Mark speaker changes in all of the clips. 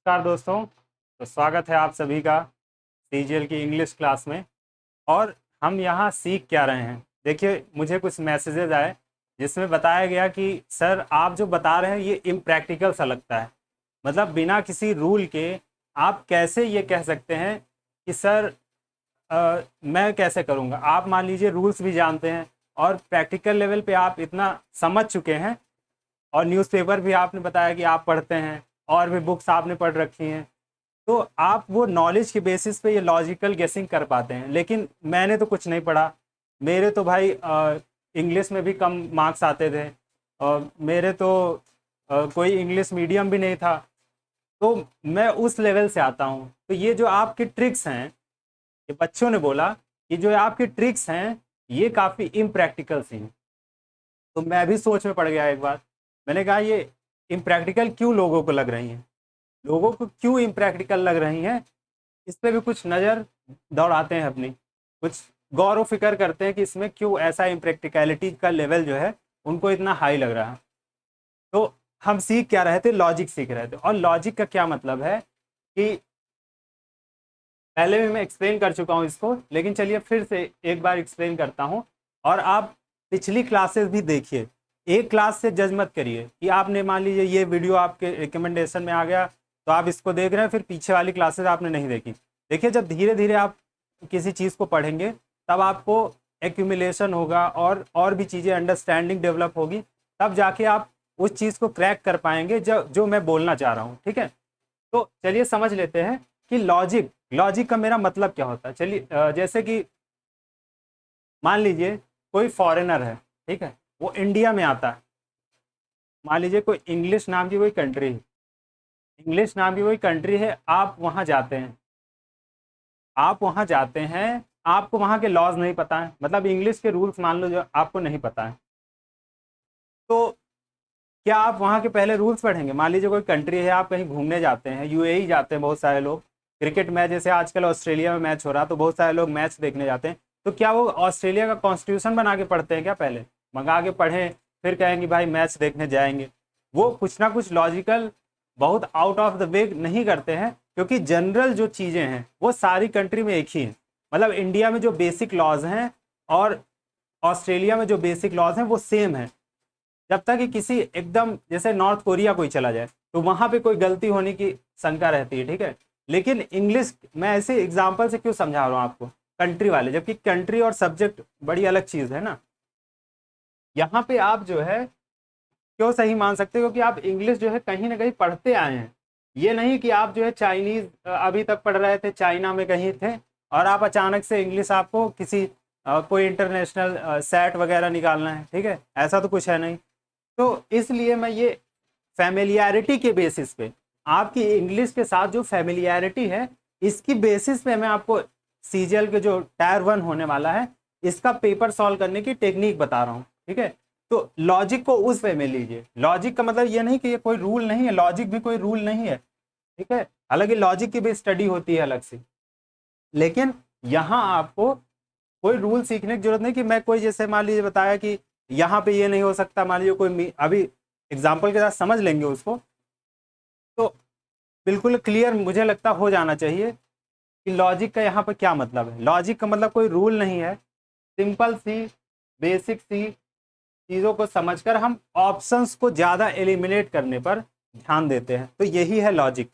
Speaker 1: नमस्कार दोस्तों। तो स्वागत है आप सभी का सीजीएल की इंग्लिश क्लास में। और हम यहाँ सीख क्या रहे हैं, देखिए मुझे कुछ मैसेजेस आए जिसमें बताया गया कि सर आप जो बता रहे हैं ये इम्प्रैक्टिकल सा लगता है। मतलब बिना किसी रूल के आप कैसे ये कह सकते हैं कि सर मैं कैसे करूँगा। आप मान लीजिए रूल्स भी जानते हैं और प्रैक्टिकल लेवल पे आप इतना समझ चुके हैं, और न्यूज़पेपर भी आपने बताया कि आप पढ़ते हैं और भी बुक्स आपने पढ़ रखी हैं, तो आप वो नॉलेज के बेसिस पे ये लॉजिकल गेसिंग कर पाते हैं। लेकिन मैंने तो कुछ नहीं पढ़ा, मेरे तो भाई इंग्लिश में भी कम मार्क्स आते थे, और मेरे तो कोई इंग्लिश मीडियम भी नहीं था। तो मैं उस लेवल से आता हूँ। तो ये जो आपके ट्रिक्स हैं, ये बच्चों ने बोला कि जो आपके ट्रिक्स हैं ये काफ़ी इम्प्रैक्टिकल सी हैं। तो मैं भी सोच में पड़ गया एक बार। मैंने कहा ये इम्प्रैक्टिकल क्यों लोगों को लग रही हैं, लोगों को क्यों इम्प्रैक्टिकल लग रही हैं, इस पे भी कुछ नज़र दौड़ाते हैं अपनी, कुछ गौर व फिक्र करते हैं कि इसमें क्यों ऐसा इम्प्रैक्टिकलिटी का लेवल जो है उनको इतना हाई लग रहा है। तो हम सीख क्या रहे थे, लॉजिक सीख रहे थे। और लॉजिक का क्या मतलब है कि पहले भी मैं एक्सप्लेन कर चुका हूँ इसको, लेकिन चलिए फिर से एक बार एक्सप्लेन करता हूँ। और आप पिछली क्लासेस भी देखिए, एक क्लास से जज मत करिए कि आपने मान लीजिए ये वीडियो आपके रिकमेंडेशन में आ गया तो आप इसको देख रहे हैं, फिर पीछे वाली क्लासेस आपने नहीं देखी। देखिए जब धीरे धीरे आप किसी चीज़ को पढ़ेंगे तब आपको एक्यूमुलेशन होगा और भी चीज़ें अंडरस्टैंडिंग डेवलप होगी, तब जाके आप उस चीज़ को क्रैक कर पाएंगे जो जो मैं बोलना चाह रहा हूँ। ठीक है, तो चलिए समझ लेते हैं कि लॉजिक लॉजिक का मेरा मतलब क्या होता है। चलिए जैसे कि मान लीजिए कोई फॉरेनर है, ठीक है, वो इंडिया में आता है। मान लीजिए कोई इंग्लिश नाम की कोई कंट्री है, इंग्लिश नाम की कोई कंट्री है, आप वहाँ जाते हैं, आप वहाँ जाते हैं, आपको वहाँ के लॉज नहीं पता है, मतलब इंग्लिश के रूल्स मान लो जो आपको नहीं पता है। तो क्या आप वहाँ के पहले रूल्स पढ़ेंगे? मान लीजिए कोई कंट्री है, आप कहीं घूमने जाते हैं, यूएई जाते हैं बहुत सारे लोग, क्रिकेट मैच जैसे आजकल ऑस्ट्रेलिया में मैच हो रहा, तो बहुत सारे लोग मैच देखने जाते हैं। तो क्या वो ऑस्ट्रेलिया का कॉन्स्टिट्यूशन बना के पढ़ते हैं क्या? पहले मंगा के पढ़ें फिर कहेंगे भाई मैच देखने जाएंगे? वो कुछ ना कुछ लॉजिकल बहुत आउट ऑफ द वे नहीं करते हैं, क्योंकि जनरल जो चीज़ें हैं वो सारी कंट्री में एक ही हैं। मतलब इंडिया में जो बेसिक लॉज हैं और ऑस्ट्रेलिया में जो बेसिक लॉज हैं वो सेम है। जब तक कि किसी एकदम जैसे नॉर्थ कोरिया कोई चला जाए तो वहां पे कोई गलती होने की शंका रहती है, ठीक है। लेकिन इंग्लिश मैं ऐसे एग्जांपल से क्यों समझा रहा हूँ आपको, कंट्री वाले, जबकि कंट्री और सब्जेक्ट बड़ी अलग चीज़ है ना। यहाँ पे आप जो है क्यों सही मान सकते हो, क्योंकि आप इंग्लिश जो है कहीं ना कहीं पढ़ते आए हैं। ये नहीं कि आप जो है चाइनीज अभी तक पढ़ रहे थे, चाइना में कहीं थे, और आप अचानक से इंग्लिश आपको किसी कोई इंटरनेशनल सेट वगैरह निकालना है, ठीक है, ऐसा तो कुछ है नहीं। तो इसलिए मैं ये फैमिलियरिटी के बेसिस पे, आपकी इंग्लिश के साथ जो फैमिलियरिटी है इसकी बेसिस पे मैं आपको सीजीएल के जो टायर 1 होने वाला है इसका पेपर सॉल्व करने की टेक्निक बता रहा हूँ, ठीक है। तो लॉजिक को उस वे में लीजिए। लॉजिक का मतलब ये नहीं कि ये कोई रूल नहीं है, लॉजिक भी कोई रूल नहीं है, ठीक है। हालांकि लॉजिक की भी स्टडी होती है अलग से, लेकिन यहाँ आपको कोई रूल सीखने की जरूरत नहीं कि मैं कोई, जैसे मान लीजिए बताया कि यहाँ पे ये नहीं हो सकता, मान लीजिए कोई अभी एग्जाम्पल के साथ समझ लेंगे उसको, तो बिल्कुल क्लियर मुझे लगता हो जाना चाहिए कि लॉजिक का यहाँ पर क्या मतलब है। लॉजिक का मतलब कोई रूल नहीं है, सिंपल सी बेसिक सी चीज़ों को समझकर हम ऑप्शंस को ज़्यादा एलिमिनेट करने पर ध्यान देते हैं। तो यही है लॉजिक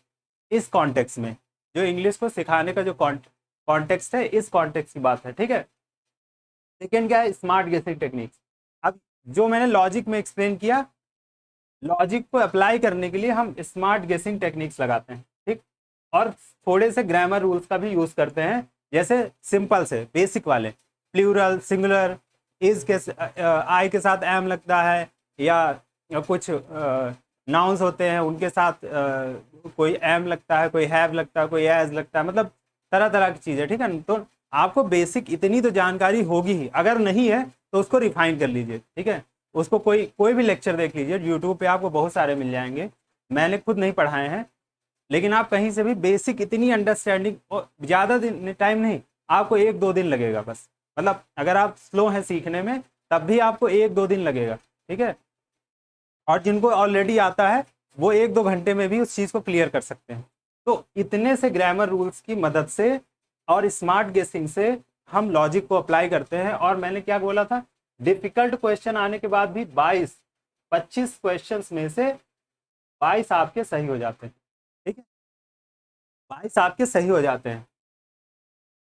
Speaker 1: इस कॉन्टेक्स्ट में, जो इंग्लिश को सिखाने का जो कॉन्टेक्स्ट है, इस कॉन्टेक्स्ट की बात है, ठीक है। सेकेंड क्या है, स्मार्ट गेसिंग टेक्निक्स। अब जो मैंने लॉजिक में एक्सप्लेन किया, लॉजिक को अप्लाई करने के लिए हम स्मार्ट गेसिंग टेक्निक्स लगाते हैं, ठीक। और थोड़े से ग्रामर रूल्स का भी यूज करते हैं, जैसे सिंपल से बेसिक वाले, प्लूरल सिंगुलर, इज के आई के साथ एम लगता है, या कुछ नाउन्स होते हैं उनके साथ कोई एम लगता है, कोई हैव लगता है, कोई एज लगता है, मतलब तरह तरह की चीज़ें, ठीक है। तो आपको बेसिक इतनी तो जानकारी होगी ही, अगर नहीं है तो उसको रिफाइन कर लीजिए, ठीक है। उसको कोई कोई भी लेक्चर देख लीजिए, यूट्यूब पे आपको बहुत सारे मिल जाएंगे, मैंने खुद नहीं पढ़ाए हैं, लेकिन आप कहीं से भी बेसिक इतनी अंडरस्टैंडिंग, और ज़्यादा दिन टाइम नहीं, आपको 1-2 दिन लगेगा बस। मतलब अगर आप स्लो हैं सीखने में तब भी आपको 1-2 दिन लगेगा, ठीक है। और जिनको ऑलरेडी आता है वो 1-2 घंटे में भी उस चीज़ को क्लियर कर सकते हैं। तो इतने से ग्रामर रूल्स की मदद से और स्मार्ट गेसिंग से हम लॉजिक को अप्लाई करते हैं। और मैंने क्या बोला था, डिफिकल्ट क्वेश्चन आने के बाद भी 25 क्वेश्चंस में से 22 आपके सही हो जाते हैं। ठीक है, 22 आपके सही हो जाते हैं।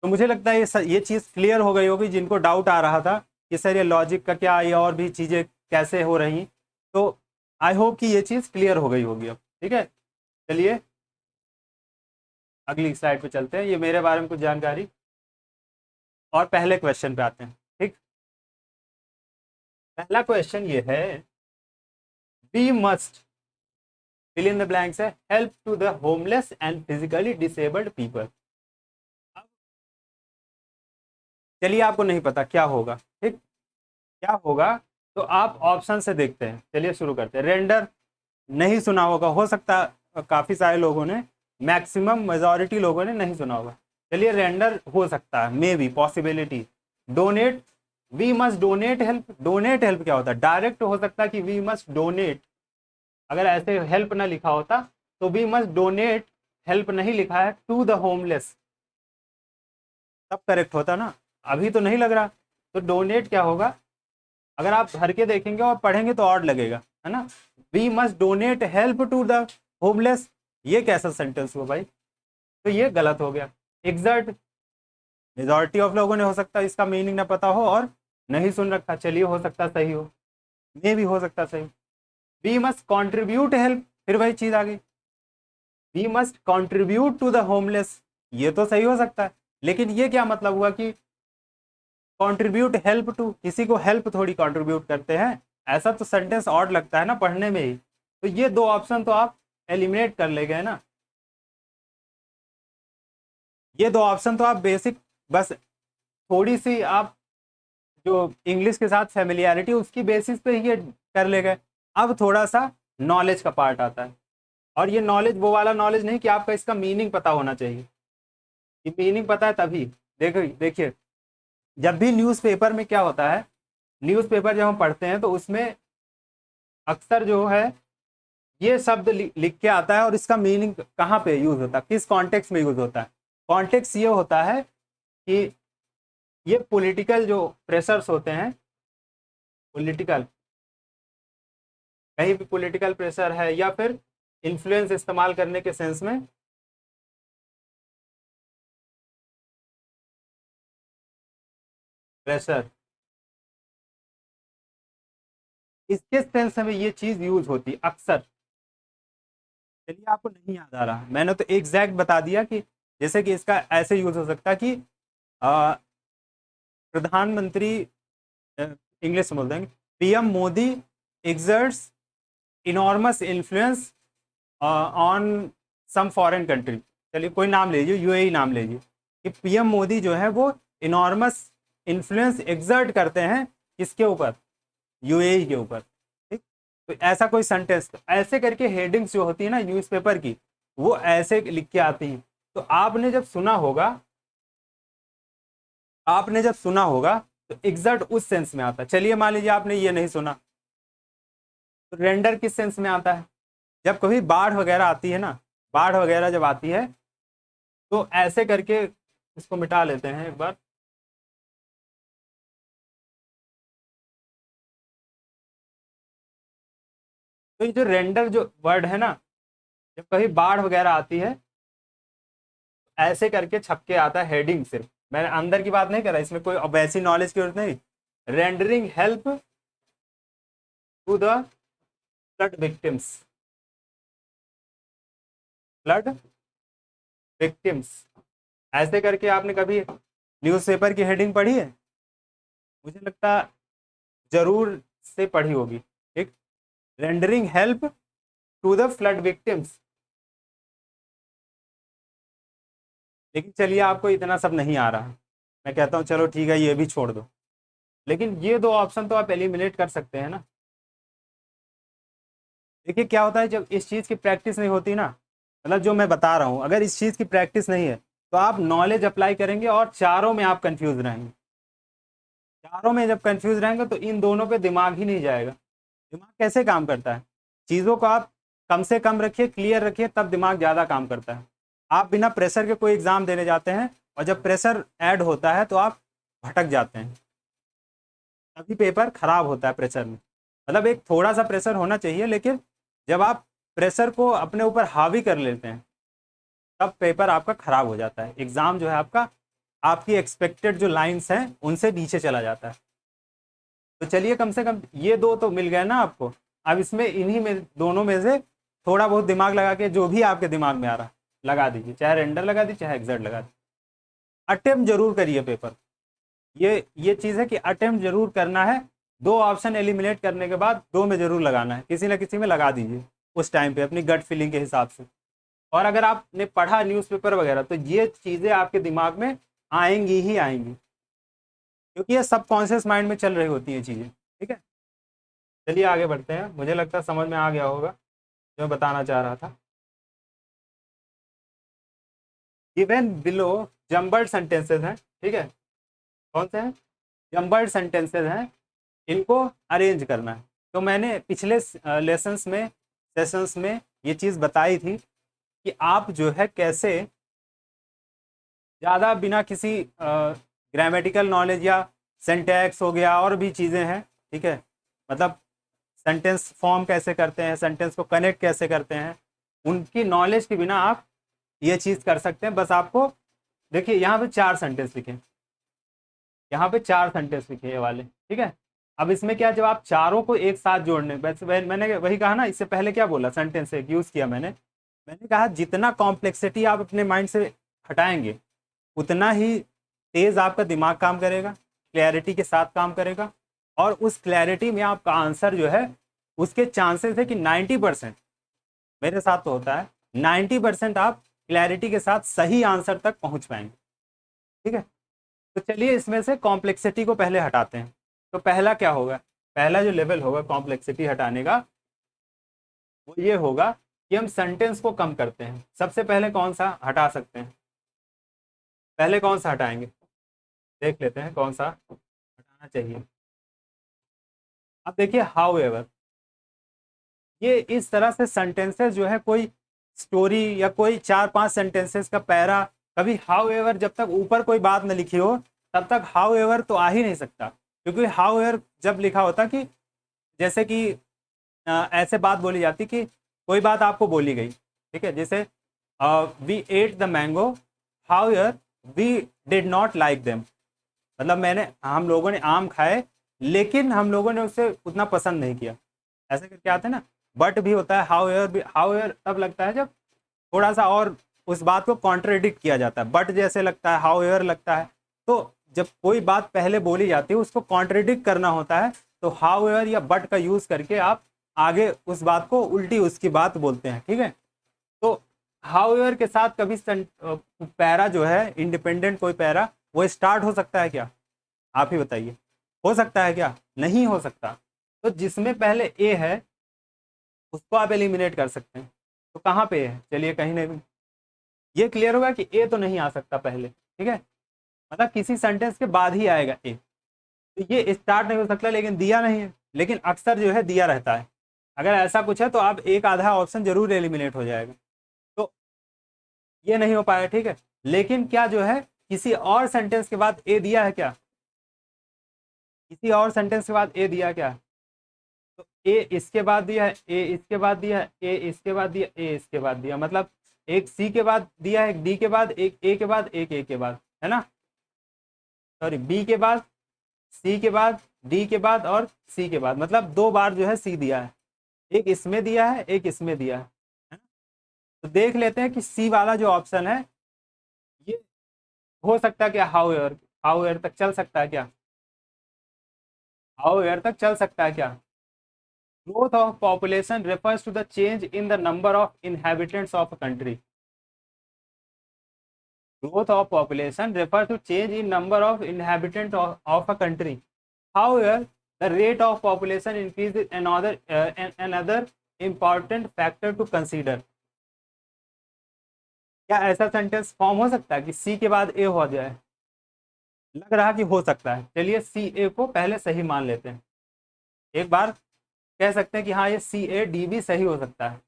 Speaker 1: तो मुझे लगता है ये चीज़ क्लियर हो गई होगी जिनको डाउट आ रहा था कि सर ये लॉजिक का क्या, ये और भी चीज़ें कैसे हो रही। तो आई होप कि ये चीज़ क्लियर हो गई होगी अब। ठीक है, चलिए अगली स्लाइड पे चलते हैं। ये मेरे बारे में कुछ जानकारी, और पहले क्वेश्चन पे आते हैं। ठीक, पहला क्वेश्चन ये है, we must fill in the blanks है, help to the homeless and physically disabled people. चलिए आपको नहीं पता क्या होगा, ठीक, क्या होगा, तो आप ऑप्शन से देखते हैं। चलिए शुरू करते हैं। रेंडर नहीं सुना होगा, हो सकता काफ़ी सारे लोगों ने, मैक्सिमम मेजॉरिटी लोगों ने नहीं सुना होगा। चलिए रेंडर हो सकता है, maybe possibility. Donate, we must donate help. Donate help क्या होता है, डायरेक्ट हो सकता है कि वी मस्ट डोनेट, अगर ऐसे हेल्प ना लिखा होता तो वी मस्ट डोनेट हेल्प नहीं लिखा है, टू द होमलेस, तब करेक्ट होता ना। अभी तो नहीं लग रहा, तो डोनेट क्या होगा, अगर आप भर के देखेंगे और पढ़ेंगे तो और लगेगा, है ना। We must donate help to the homeless, ये कैसा सेंटेंस हुआ भाई, तो ये गलत हो गया। एग्जर्ट, मेजॉरिटी ऑफ लोगों ने हो सकता है इसका मीनिंग ना पता हो और नहीं सुन रखा। चलिए हो सकता सही हो, मे भी हो सकता सही। वी मस्ट कॉन्ट्रीब्यूट हेल्प, फिर वही चीज आ गई, we must contribute to the homeless, ये तो सही हो सकता है। लेकिन ये क्या मतलब हुआ कि कंट्रीब्यूट हेल्प टू, किसी को हेल्प थोड़ी कंट्रीब्यूट करते हैं, ऐसा तो सेंटेंस ऑड लगता है ना पढ़ने में ही। तो ये दो ऑप्शन तो आप एलिमिनेट कर ले गए ना, ये दो ऑप्शन तो आप बेसिक, बस थोड़ी सी आप जो इंग्लिश के साथ फेमिलियरिटी उसकी बेसिस पे ही ये कर ले गए। अब थोड़ा सा नॉलेज का पार्ट आता है, और ये नॉलेज वो वाला नॉलेज नहीं कि आपका इसका मीनिंग पता होना चाहिए, कि मीनिंग पता है तभी। देखिए देखिए, जब भी न्यूज़पेपर में क्या होता है, न्यूज़पेपर जब हम पढ़ते हैं तो उसमें अक्सर जो है ये शब्द लिख के आता है, और इसका मीनिंग कहाँ पे यूज होता है, किस कॉन्टेक्स्ट में यूज होता है। कॉन्टेक्स्ट ये होता है कि ये पॉलिटिकल जो प्रेशर्स होते हैं, पॉलिटिकल, कहीं भी पॉलिटिकल प्रेशर है, या फिर इन्फ्लुएंस इस्तेमाल करने के सेंस में, प्रेशर, इसके सेंस में ये चीज यूज होती है अक्सर। चलिए आपको नहीं याद आ रहा, मैंने तो एग्जैक्ट बता दिया कि जैसे कि इसका ऐसे यूज हो सकता है कि आ, प्रधानमंत्री, इंग्लिश में बोल देंगे, PM Modi exerts enormous influence on some foreign country. चलिए कोई नाम लीजिए, यूएई नाम लीजिए, कि पीएम मोदी जो है वो इनॉर्मस इन्फ्लुएंस एग्जर्ट करते हैं किसके ऊपर, यूएई के ऊपर। ठीक, तो ऐसा कोई सेंटेंस, ऐसे करके हेडिंग्स जो होती है ना न्यूज़पेपर की, वो ऐसे लिख के आती हैं। तो आपने जब सुना होगा, आपने जब सुना होगा तो एग्जैक्ट उस सेंस में आता है। चलिए मान लीजिए आपने ये नहीं सुना, तो रेंडर किस सेंस में आता है, जब कभी बाढ़ वगैरह आती है ना, बाढ़ वगैरह जब आती है तो ऐसे करके, इसको मिटा लेते हैं एक बार। तो ये जो रेंडर जो वर्ड है ना, जब कभी बाढ़ वगैरह आती है, ऐसे करके छप के आता है हेडिंग। सिर्फ मैंने अंदर की बात नहीं करा, इसमें कोई वैसी नॉलेज की जरूरत नहीं। Rendering help to the flood victims, flood victims, ऐसे करके आपने कभी न्यूज़पेपर की हेडिंग पढ़ी है, मुझे लगता जरूर से पढ़ी होगी। ठीक, rendering help to the flood victims. लेकिन चलिए आपको इतना सब नहीं आ रहा, मैं कहता हूँ चलो ठीक है ये भी छोड़ दो, लेकिन ये दो ऑप्शन तो आप एलिमिनेट कर सकते हैं ना। देखिए क्या होता है, जब इस चीज़ की प्रैक्टिस नहीं होती ना, मतलब जो मैं बता रहा हूँ, अगर इस चीज़ की प्रैक्टिस नहीं है तो आप नॉलेज अप्लाई करेंगे और चारों में आप कंफ्यूज रहेंगे। चारों में जब कंफ्यूज रहेंगे तो इन दोनों पे दिमाग ही नहीं जाएगा। दिमाग कैसे काम करता है, चीज़ों को आप कम से कम रखिए, क्लियर रखिए, तब दिमाग ज़्यादा काम करता है। आप बिना प्रेशर के कोई एग्ज़ाम देने जाते हैं और जब प्रेशर ऐड होता है तो आप भटक जाते हैं, तभी पेपर खराब होता है प्रेशर में। मतलब एक थोड़ा सा प्रेशर होना चाहिए, लेकिन जब आप प्रेशर को अपने ऊपर हावी कर लेते हैं तब पेपर आपका खराब हो जाता है। एग्ज़ाम जो है आपका, आपकी एक्सपेक्टेड जो लाइंस हैं उनसे नीचे चला जाता है। तो चलिए कम से कम ये दो तो मिल गए ना आपको। अब इसमें इन्हीं में दोनों में से थोड़ा बहुत दिमाग लगा के जो भी आपके दिमाग में आ रहा लगा दीजिए, चाहे रेंडर लगा दीजिए चाहे एग्जैक्ट लगा दीजिए। अटेम्प्ट जरूर करिए पेपर। ये चीज़ है कि अटेम्प्ट जरूर करना है। दो ऑप्शन एलिमिनेट करने के बाद दो में जरूर लगाना है, किसी ना किसी में लगा दीजिए उस टाइम पे अपनी गट फीलिंग के हिसाब से। और अगर आपने पढ़ा न्यूज़पेपर वगैरह तो ये चीज़ें आपके दिमाग में आएंगी ही आएंगी, क्योंकि ये सबकॉन्शियस माइंड में चल रही होती हैं चीज़ें। ठीक है, चलिए आगे बढ़ते हैं। मुझे लगता है समझ में आ गया होगा जो मैं बताना चाह रहा था। गिवन बिलो जम्बर्ड सेंटेंसेस हैं, ठीक है, कौन से हैं? जम्बर्ड सेंटेंसेस हैं, इनको अरेंज करना है। तो मैंने पिछले लेसन्स में सेशंस में ये चीज़ बताई थी कि आप जो है कैसे ज़्यादा बिना किसी ग्रामेटिकल नॉलेज या सिंटैक्स हो गया और भी चीज़ें हैं, ठीक है, मतलब सेंटेंस फॉर्म कैसे करते हैं, सेंटेंस को कनेक्ट कैसे करते हैं, उनकी नॉलेज के बिना आप ये चीज़ कर सकते हैं। बस आपको देखिए यहाँ पे 4 सेंटेंस लिखे, यहाँ पे 4 सेंटेंस लिखे ये वाले, ठीक है। अब इसमें क्या, जब आप चारों को एक साथ जोड़ने, वैसे मैंने वही कहा ना, इससे पहले क्या बोला, सेंटेंस एक यूज़ किया मैंने कहा जितना कॉम्प्लेक्सिटी आप अपने माइंड से हटाएंगे उतना ही तेज़ आपका दिमाग काम करेगा, क्लैरिटी के साथ काम करेगा, और उस क्लैरिटी में आपका आंसर जो है उसके चांसेस है कि 90%, मेरे साथ तो होता है 90% आप क्लैरिटी के साथ सही आंसर तक पहुंच पाएंगे। ठीक है, तो चलिए इसमें से कॉम्प्लेक्सिटी को पहले हटाते हैं। तो पहला क्या होगा, पहला जो लेवल होगा कॉम्प्लेक्सिटी हटाने का वो ये होगा कि हम सेंटेंस को कम करते हैं। सबसे पहले कौन सा हटा सकते हैं, पहले कौन सा हटाएंगे, देख लेते हैं कौन सा हटाना चाहिए। अब देखिए हाउ एवर, ये इस तरह से सेंटेंसेस जो है, कोई स्टोरी या कोई 4-5 सेंटेंसेस का पैरा, कभी हाउ एवर जब तक ऊपर कोई बात न लिखी हो तब तक हाउ एवर तो आ ही नहीं सकता। क्योंकि हाउ एवर जब लिखा होता कि जैसे कि ऐसे बात बोली जाती कि कोई बात आपको बोली गई, ठीक है, जैसे we ate the mango however we did not like them, मतलब हम लोगों ने आम खाए लेकिन हम लोगों ने उसे उतना पसंद नहीं किया, ऐसे करके आते हैं ना। बट भी होता है, हाउ एवर भी, हाउ एवर तब लगता है जब थोड़ा सा और उस बात को कॉन्ट्रडिक्ट किया जाता है, बट जैसे लगता है, हाउ एवर लगता है। तो जब कोई बात पहले बोली जाती है उसको कॉन्ट्रडिक्ट करना होता है, तो हाउ एवर या बट का यूज़ करके आप आगे उस बात को उल्टी उसकी बात बोलते हैं, ठीक है। तो हाउ एवर के साथ कभी पैरा जो है, इंडिपेंडेंट कोई पैरा, वो स्टार्ट हो सकता है क्या, आप ही बताइए, हो सकता है क्या, नहीं हो सकता। तो जिसमें पहले ए है उसको आप एलिमिनेट कर सकते हैं। तो कहाँ पे है, चलिए कहीं नहीं, ये क्लियर होगा कि ए तो नहीं आ सकता पहले, ठीक है, मतलब किसी सेंटेंस के बाद ही आएगा ए। तो ये स्टार्ट नहीं हो सकता, लेकिन दिया नहीं है, लेकिन अक्सर जो है दिया रहता है। अगर ऐसा कुछ है तो आप एक आधा ऑप्शन जरूर एलिमिनेट हो जाएगा। तो ये नहीं हो पाया, ठीक है। लेकिन क्या जो है किसी और सेंटेंस के बाद ए दिया है क्या, किसी और सेंटेंस के बाद ए दिया क्या, तो ए इसके बाद दिया है, ए इसके बाद दिया है, ए इसके बाद दिया, ए इसके बाद दिया, मतलब एक सी के बाद दिया है, एक डी के बाद, एक ए के बाद, एक ए के बाद, है ना, सॉरी बी के बाद, सी के बाद, डी के बाद और सी के बाद, मतलब 2 बार जो है सी दिया है, एक इसमें दिया है एक इसमें दिया है ना? तो देख लेते हैं कि सी वाला जो ऑप्शन है ये हो सकता है क्या, हाउ एवर, हाउ एवर तक चल सकता है क्या, हाउ एवर तक चल सकता है क्या। Growth of population refers to the change in the number of inhabitants of a country. Growth of population refers to change in number of inhabitants of a country. However, the rate of population increase is another important factor to consider. क्या ऐसा sentence form हो सकता है कि सी के बाद ए हो जाए, लग रहा कि हो सकता है। चलिए सी ए को पहले सही मान लेते हैं, एक बार कह सकते हैं कि हाँ ये सी ए डी भी सही हो सकता है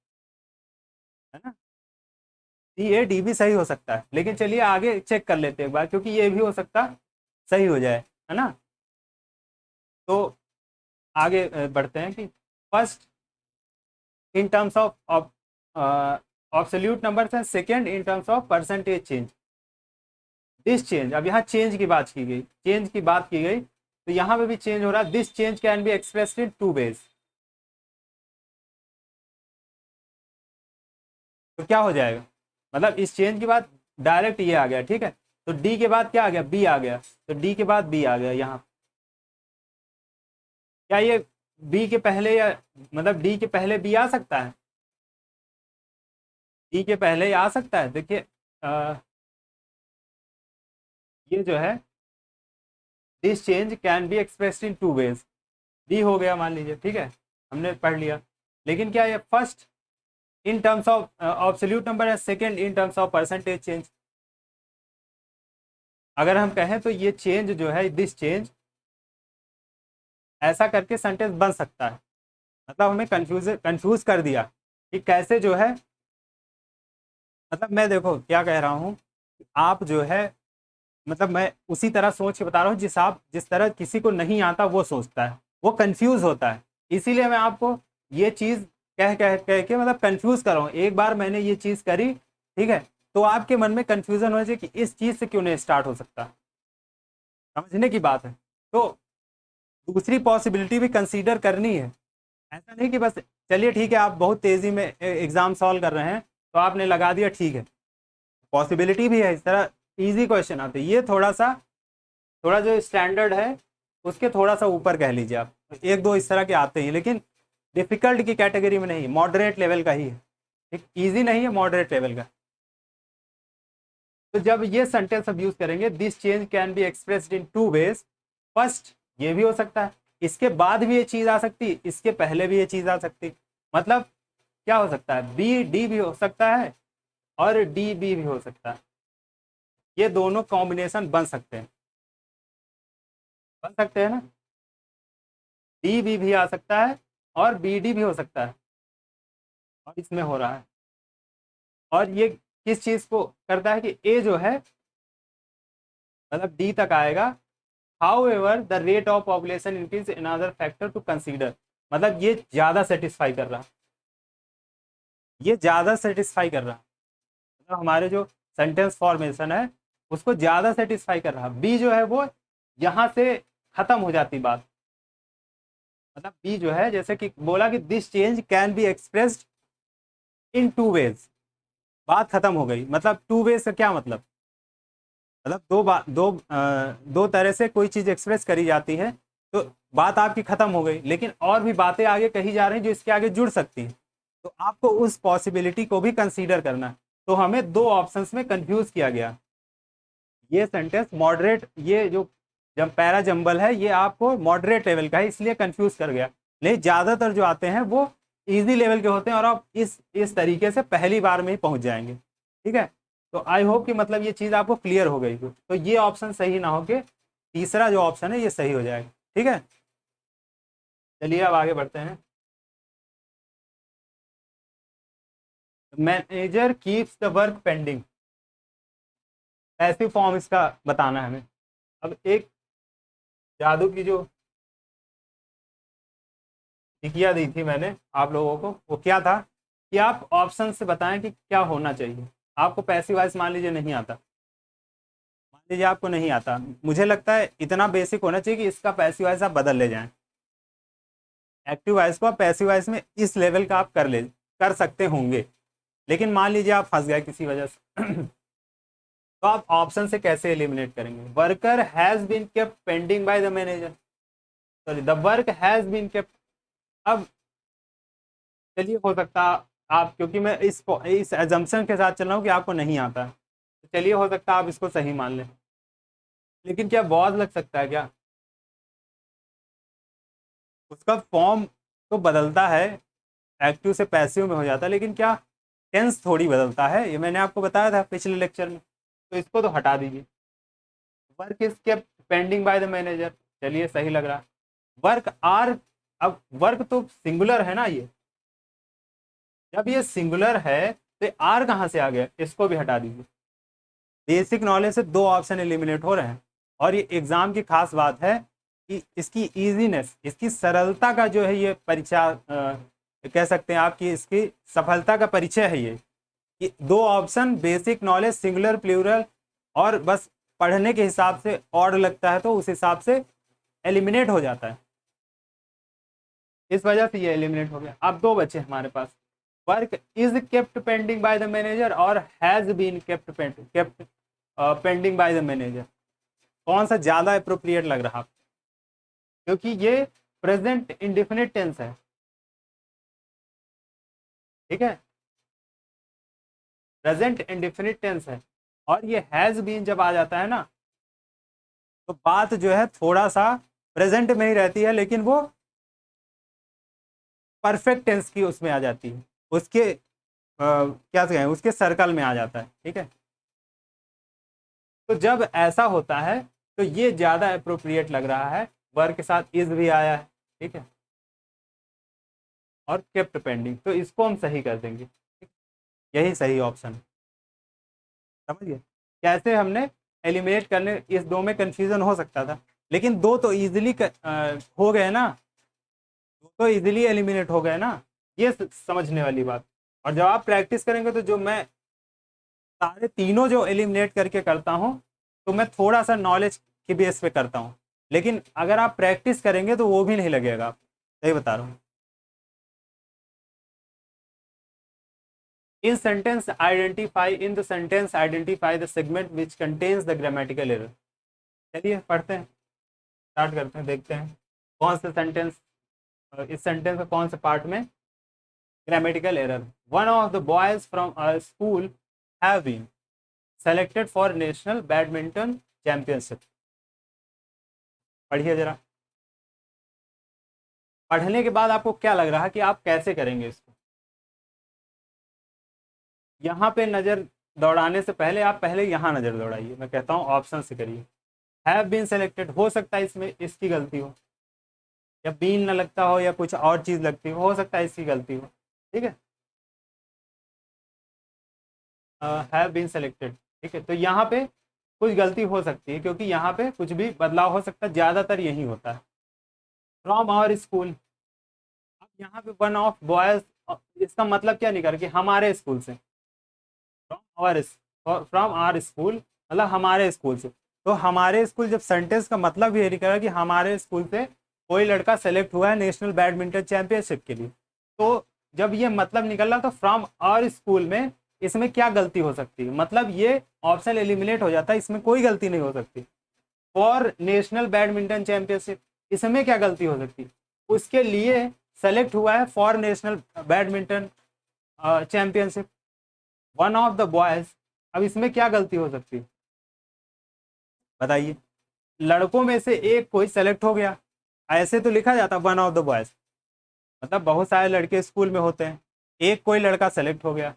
Speaker 1: ना। डी भी सही हो सकता है, लेकिन चलिए आगे चेक कर लेते हैं एक बार, क्योंकि ये भी हो सकता सही हो जाए, है ना। तो आगे बढ़ते हैं कि first in terms of absolute numbers and second in terms of percentage change. This change, अब यहाँ चेंज की बात की गई, चेंज की बात की गई, तो यहाँ पे भी चेंज हो रहा है। This change can be expressed in two ways. तो क्या हो जाएगा, मतलब इस चेंज के बाद डायरेक्ट ये आ गया, ठीक है। तो डी के बाद क्या आ गया, बी आ गया, तो डी के बाद बी आ गया यहाँ। क्या ये बी के पहले, या मतलब डी के पहले बी आ सकता है, डी के पहले ही आ सकता है। देखिए ये जो है this change can be expressed in two ways, D हो गया मान लीजिए, ठीक है, हमने पढ़ लिया। लेकिन क्या ये first in terms of absolute number है, second in terms of percentage change. अगर हम कहें तो ये चेंज जो है, दिस चेंज, ऐसा करके सेंटेंस बन सकता है। मतलब हमें कंफ्यूज कर दिया कि कैसे जो है, मतलब मैं देखो क्या कह रहा हूँ, आप जो है, मतलब मैं उसी तरह सोच के बता रहा हूँ जिस तरह किसी को नहीं आता वो सोचता है, वो कंफ्यूज होता है। इसीलिए मैं आपको ये चीज़ कह कह कह के मतलब कंफ्यूज कर रहा हूँ। एक बार मैंने ये चीज़ करी, ठीक है, तो आपके मन में कंफ्यूजन हो जाए कि इस चीज़ से क्यों नहीं स्टार्ट हो सकता, समझने की बात है। तो दूसरी पॉसिबिलिटी भी कंसीडर करनी है। ऐसा नहीं कि बस चलिए ठीक है, आप बहुत तेज़ी में एग्ज़ाम सॉल्व कर रहे हैं तो आपने लगा दिया, ठीक है, पॉसिबिलिटी भी है इस तरह इजी क्वेश्चन आते हैं। ये थोड़ा जो स्टैंडर्ड है उसके थोड़ा सा ऊपर कह लीजिए आप, एक दो इस तरह के आते हैं, लेकिन डिफ़िकल्ट की कैटेगरी में नहीं, मॉडरेट लेवल का ही है, ठीक, ईजी नहीं है, मॉडरेट लेवल का। तो जब ये सेंटेंस अब यूज़ करेंगे, this change can be expressed in two ways, first ये भी हो सकता है, इसके बाद भी ये चीज़ आ सकती, इसके पहले भी ये चीज़ आ सकती। मतलब क्या हो सकता है, बी डी भी हो सकता है और डी बी भी हो सकता है। ये दोनों कॉम्बिनेशन बन सकते हैं ना। डी बी भी आ सकता है और बी डी भी हो सकता है, और इसमें हो रहा है। और ये किस चीज़ को करता है कि ए जो है मतलब डी तक आएगा। However the rate of population increase another factor to consider, मतलब ये ज़्यादा सेटिस्फाई कर रहा, ये ज़्यादा सेटिस्फाई कर रहा, मतलब हमारे जो सेंटेंस फॉर्मेशन है उसको ज़्यादा सेटिस्फाई कर रहा। बी जो है वो यहाँ से ख़त्म हो जाती बात, मतलब बी जो है जैसे कि बोला कि this change can be expressed in two ways, बात खत्म हो गई। मतलब टू वेज का क्या मतलब, दो तरह से कोई चीज़ एक्सप्रेस करी जाती है, तो बात आपकी खत्म हो गई, लेकिन और भी बातें आगे कही जा रही हैं जो इसके आगे जुड़ सकती हैं, तो आपको उस पॉसिबिलिटी को भी कंसीडर करना है। तो हमें दो ऑप्शंस में कंफ्यूज किया गया। ये सेंटेंस मॉडरेट, ये जो जब पैरा जंबल है ये आपको मॉडरेट लेवल का है, इसलिए कंफ्यूज कर गया। लेकिन ज़्यादातर जो आते हैं वो इजी लेवल के होते हैं, और आप इस तरीके से पहली बार में ही पहुंच जाएंगे, ठीक है। तो आई होप कि मतलब ये चीज़ आपको क्लियर हो गई हो, तो ये ऑप्शन सही ना हो के तीसरा जो ऑप्शन है ये सही हो जाएगा, ठीक है। चलिए अब आगे बढ़ते हैं। Manager keeps the work pending, ऐसी फॉर्म इसका बताना है हमें। अब एक जादू की जो टिकिया दी थी मैंने आप लोगों को, वो क्या था कि आप ऑप्शन से बताएं कि क्या होना चाहिए। आपको पैसिव वॉइस मान लीजिए नहीं आता, मान लीजिए आपको नहीं आता, मुझे लगता है इतना बेसिक होना चाहिए कि इसका पैसिव वॉइस आप बदल ले जाएं। एक्टिव वॉइस को आप पैसिव वॉइस में इस लेवल का आप कर सकते होंगे, लेकिन मान लीजिए आप फंस गए किसी वजह से तो आप ऑप्शन से कैसे एलिमिनेट करेंगे। Worker has been kept pending by the manager, sorry the work has been kept. अब चलिए हो सकता आप, क्योंकि मैं इस एजम्पशन के साथ चल रहा हूँ कि आपको नहीं आता, तो चलिए हो सकता आप इसको सही मान लें, लेकिन क्या बॉज लग सकता है क्या, उसका फॉर्म तो बदलता है, एक्टिव से पैसिव में हो जाता है, लेकिन क्या टेंस थोड़ी बदलता है, ये मैंने आपको बताया था पिछले लेक्चर में। तो इसको तो हटा दीजिए। Work is kept pending by the manager, चलिए सही लग रहा। वर्क आर, अब वर्क तो सिंगुलर है ना, ये जब ये सिंगुलर है तो आर कहाँ से आ गया, इसको भी हटा दीजिए। बेसिक नॉलेज से दो ऑप्शन एलिमिनेट हो रहे हैं। और ये एग्जाम की खास बात है कि इसकी इजीनेस, इसकी सरलता का जो है ये परिचय, कह सकते हैं आपकी इसकी सफलता का परिचय है ये, कि दो option basic knowledge singular plural और बस पढ़ने के हिसाब से ऑड लगता है तो उस हिसाब से एलिमिनेट हो जाता है, इस वजह से ये एलिमिनेट हो गया। अब दो बचे हमारे पास, work is kept pending by the manager और has been kept pending by the manager. कौन सा ज्यादा अप्रोप्रिएट लग रहा आपको, क्योंकि ये प्रेजेंट इंडिफिनिट टेंस है, ठीक है, प्रेजेंट इंडिफिनिट टेंस है। और ये हैज बीन जब आ जाता है ना, तो बात जो है थोड़ा सा प्रेजेंट में ही रहती है, लेकिन वो परफेक्ट टेंस की उसमें आ जाती है, उसके क्या कहें, उसके सर्कल में आ जाता है, ठीक है। तो जब ऐसा होता है तो ये ज्यादा अप्रोप्रिएट लग रहा है, वर्क के साथ इज भी आया है, ठीक है, और केप्ट पेंडिंग, तो इसको हम सही कर देंगे, यही सही ऑप्शन है। समझिए कैसे हमने एलिमिनेट करने, इस दो में कंफ्यूजन हो सकता था, लेकिन दो तो इजीली हो गए ना, दो तो इजीली एलिमिनेट हो गए ना, ये समझने वाली बात। और जब आप प्रैक्टिस करेंगे तो जो मैं सारे तीनों जो एलिमिनेट करके करता हूँ, तो मैं थोड़ा सा नॉलेज के बेस पे करता हूँ, लेकिन अगर आप प्रैक्टिस करेंगे तो वो भी नहीं लगेगा, सही बता रहा हूँ। In the sentence identify the segment which contains the grammatical error. चलिए पढ़ते हैं, स्टार्ट करते हैं, देखते हैं कौन सा सेंटेंस, इस सेंटेंस का कौन से पार्ट में grammatical error. One of the boys from our school have been selected for national badminton championship. पढ़िए जरा, पढ़ने के बाद आपको क्या लग रहा है कि आप कैसे करेंगे इसको। यहाँ पे नज़र दौड़ाने से पहले आप पहले यहाँ नज़र दौड़ाइए, मैं कहता हूँ ऑप्शन से करिए। हैव बीन सेलेक्टेड, हो सकता है इसमें इसकी गलती हो, या बीन न लगता हो, या कुछ और चीज़ लगती हो सकता है इसकी गलती हो, ठीक है। हैव बीन सेलेक्टेड, ठीक है, तो यहाँ पे कुछ गलती हो सकती है, क्योंकि यहाँ पे कुछ भी बदलाव हो सकता है, ज़्यादातर यही होता है। फ्रॉम आवर स्कूल, अब यहाँ पे वन ऑफ बॉयज, इसका मतलब क्या निकल कि हमारे स्कूल से, फ्रॉम आवर स्कूल मतलब हमारे स्कूल से। तो हमारे स्कूल, जब सेंटेंस का मतलब ये निकला कि हमारे स्कूल से कोई लड़का सेलेक्ट हुआ है नेशनल बैडमिंटन चैंपियनशिप के लिए, तो जब ये मतलब निकला तो फ्रॉम आवर स्कूल में इसमें क्या गलती हो सकती है, मतलब ये ऑप्शन एलिमिनेट हो जाता है, इसमें कोई गलती नहीं हो सकती। फॉर नेशनल बैडमिंटन चैंपियनशिप, इसमें क्या गलती हो सकती है, उसके लिए सेलेक्ट हुआ है for national badminton championship, one of the boys, अब इसमें क्या गलती हो सकती है बताइए। लड़कों में से एक कोई सेलेक्ट हो गया, ऐसे तो लिखा जाता वन ऑफ द बॉयज, मतलब बहुत सारे लड़के स्कूल में होते हैं, एक कोई लड़का सेलेक्ट हो गया,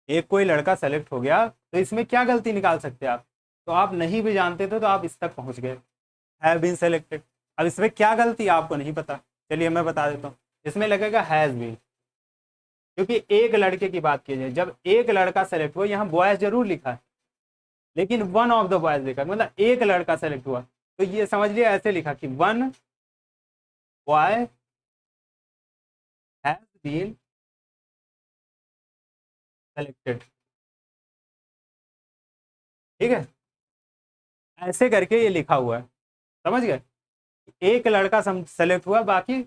Speaker 1: एक कोई लड़का सेलेक्ट हो गया, तो इसमें क्या गलती निकाल सकते हैं आप। तो आप नहीं भी जानते थे तो आप इस तक पहुंच गए, हैव बीन सेलेक्टेड। अब इसमें क्या गलती आपको नहीं पता, चलिए मैं बता देता हूँ, इसमें लगेगा हैज बीन, क्योंकि एक लड़के की बात की जाए, जब एक लड़का सेलेक्ट हुआ, यहाँ बॉयज जरूर लिखा है लेकिन वन ऑफ द बॉयज लिखा, मतलब एक लड़का सेलेक्ट हुआ, तो ये समझ लिया ऐसे लिखा कि one boy has been selected, ठीक है, ऐसे करके ये लिखा हुआ है, समझ गए, एक लड़का सेलेक्ट हुआ, बाकी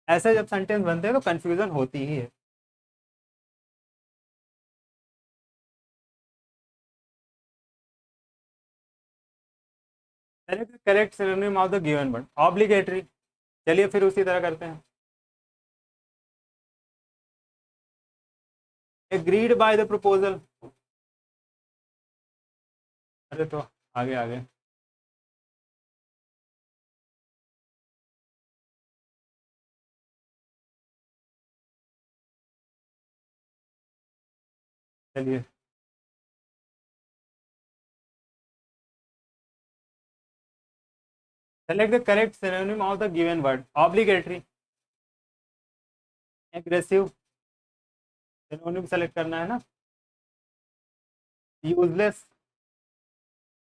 Speaker 1: ऐसे जब सेंटेंस बनते हैं तो कंफ्यूजन होती ही है। Select correct synonym of the given word, obligatory. चलिए फिर उसी तरह करते हैं, एग्रीड बाय द प्रपोजल, अरे तो आगे आगे, चलिए select the correct synonym of the given word, obligatory, aggressive, synonym select करना है ना। यूजलेस,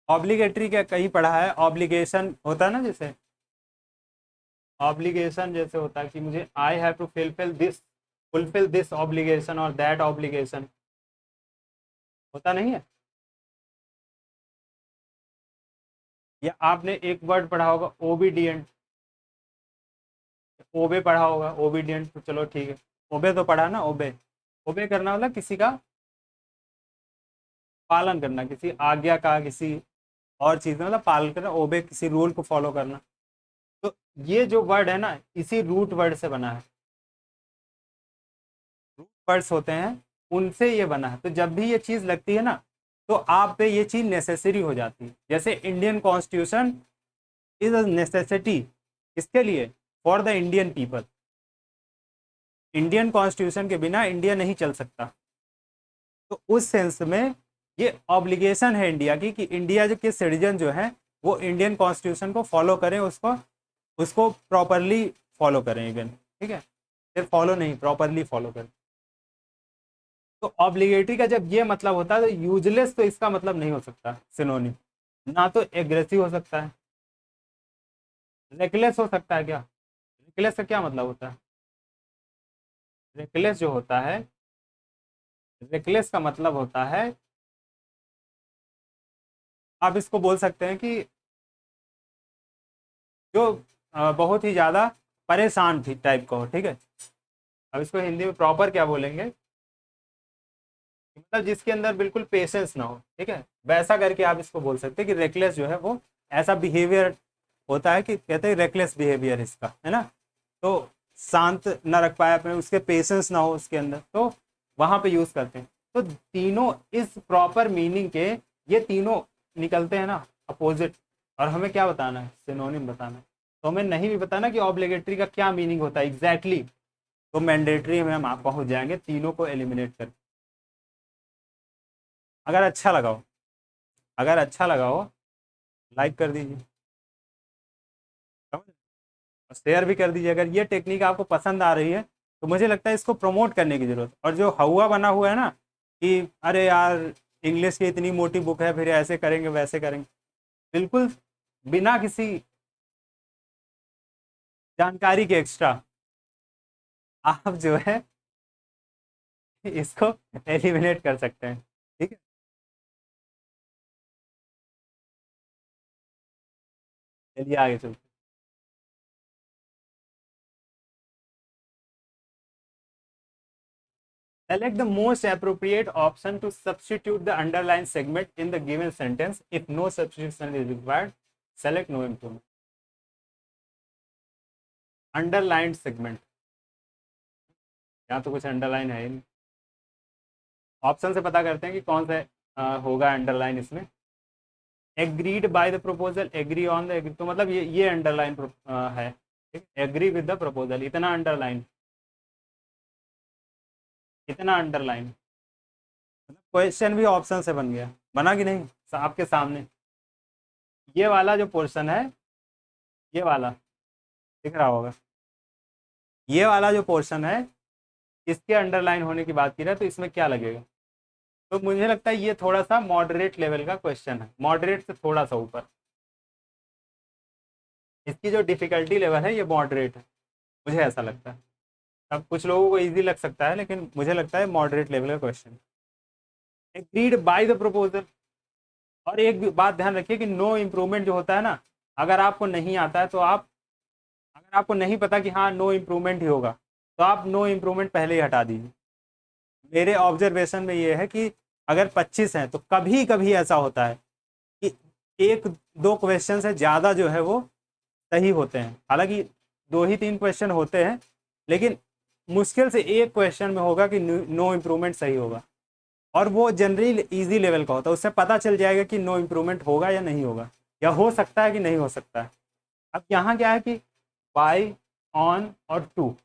Speaker 1: ऑब्लिगेटरी क्या कहीं पढ़ा है? ऑब्लिगेशन होता है ना, जैसे ऑब्लिगेशन जैसे होता है कि मुझे I have to fulfil this obligation और दैट ऑब्लिगेशन, होता नहीं है? या आपने एक वर्ड पढ़ा होगा ओबीडियंट, ओबे पढ़ा होगा, ओबीडियंट तो चलो ठीक है, ओबे तो पढ़ा ना, ओबे। ओबे करना मतलब किसी का पालन करना, किसी आज्ञा का, किसी और चीज मतलब पालन करना, ओबे किसी रूल को फॉलो करना। तो ये जो वर्ड है ना, इसी रूट वर्ड से बना है। रूट वर्ड्स होते हैं, उनसे ये बना है। तो जब भी ये चीज लगती है ना, तो आप पे ये चीज नेसेसरी हो जाती है। जैसे Indian constitution is a necessity, किसके लिए? For the Indian people. Indian constitution के बिना इंडिया नहीं चल सकता। तो उस सेंस में ये ऑब्लिगेशन है इंडिया की, कि इंडिया जो के सिटीजन जो हैं वो इंडियन कॉन्स्टिट्यूशन को फॉलो करें, उसको उसको प्रॉपरली फॉलो करें इवन, ठीक है, सिर्फ फॉलो नहीं, प्रॉपरली फॉलो करें। तो ऑब्लिगेटरी का जब ये मतलब होता है, तो यूजलेस तो इसका मतलब नहीं हो सकता सिनोनिम। ना तो एग्रेसिव हो सकता है, रेकलेस हो सकता है क्या? रेकलेस का क्या मतलब होता है? रेकलेस जो होता है, रेकलेस का मतलब होता है, आप इसको बोल सकते हैं कि जो बहुत ही ज़्यादा परेशान थी टाइप का हो, ठीक है। अब इसको हिंदी में प्रॉपर क्या बोलेंगे, मतलब जिसके अंदर बिल्कुल पेशेंस ना हो, ठीक है, वैसा करके आप इसको बोल सकते हैं कि रेकलेस जो है वो ऐसा बिहेवियर होता है कि कहते हैं रेकलेस बिहेवियर इसका, है ना। तो शांत ना रख पाए अपने, उसके पेशेंस ना हो उसके अंदर, तो वहां पे यूज करते हैं। तो तीनों इस प्रॉपर मीनिंग के, ये तीनों निकलते हैं ना अपोजिट। और हमें क्या बताना है? सिनोनिम बताना है। तो हमें नहीं भी बताना कि ऑब्लिगेटरी का क्या मीनिंग होता है एग्जैक्टली exactly, तो मैंडेटरी में हम आप पहुंच जाएंगे तीनों को एलिमिनेट कर। अगर अच्छा लगा हो, अगर अच्छा लगा हो, लाइक कर दीजिए, समझ? और शेयर भी कर दीजिए। अगर ये टेक्निक आपको पसंद आ रही है, तो मुझे लगता है इसको प्रमोट करने की जरूरत। और जो हवा बना हुआ है ना कि अरे यार इंग्लिश की इतनी मोटी बुक है, फिर ऐसे करेंगे वैसे करेंगे, बिल्कुल बिना किसी जानकारी के एक्स्ट्रा आप जो है इसको एलिमिनेट कर सकते हैं, ठीक है। चलिए आगे चलते हैं। Select the most appropriate option to substitute the underlined segment in the given sentence. If no substitution is required, select no improvement. Underlined segment, यहाँ तो कुछ अंडरलाइन है ही नहीं। ऑप्शन से पता करते हैं कि कौन सा होगा अंडरलाइन इसमें। Agreed by the proposal, agree on the agree, तो मतलब ये अंडरलाइन है, ठीक, एग्री विद द प्रपोजल, इतना अंडरलाइन, इतना अंडरलाइन। क्वेश्चन भी ऑप्शन से बन गया, बना कि नहीं आपके सामने? ये वाला जो पोर्शन है, ये वाला दिख रहा होगा, ये वाला जो पोर्शन है, इसके अंडरलाइन होने की बात की रहा है, तो इसमें क्या लगेगा? तो मुझे लगता है ये थोड़ा सा मॉडरेट लेवल का क्वेश्चन है, मॉडरेट से थोड़ा सा ऊपर। इसकी जो डिफिकल्टी लेवल है ये मॉडरेट है, मुझे ऐसा लगता है। अब कुछ लोगों को इजी लग सकता है, लेकिन मुझे लगता है मॉडरेट लेवल का question. Agreed by the proposal. और एक भी बात ध्यान रखिए कि नो इम्प्रूवमेंट जो होता है ना, अगर आपको नहीं आता है तो आप, अगर आपको नहीं पता कि हाँ नो इम्प्रूवमेंट ही होगा, तो आप नो इम्प्रूवमेंट पहले ही हटा दीजिए। मेरे ऑब्जर्वेशन में ये है कि अगर 25 हैं तो कभी कभी ऐसा होता है कि एक दो क्वेश्चन से ज़्यादा जो है वो सही होते हैं। हालांकि दो ही तीन क्वेश्चन होते हैं, लेकिन मुश्किल से एक क्वेश्चन में होगा कि नो इम्प्रूवमेंट सही होगा, और वो जनरली इजी लेवल का होता है। उससे पता चल जाएगा कि नो इम्प्रूवमेंट होगा या नहीं होगा, या हो सकता है कि नहीं हो सकता है। अब यहाँ क्या है कि बाय, ऑन और टू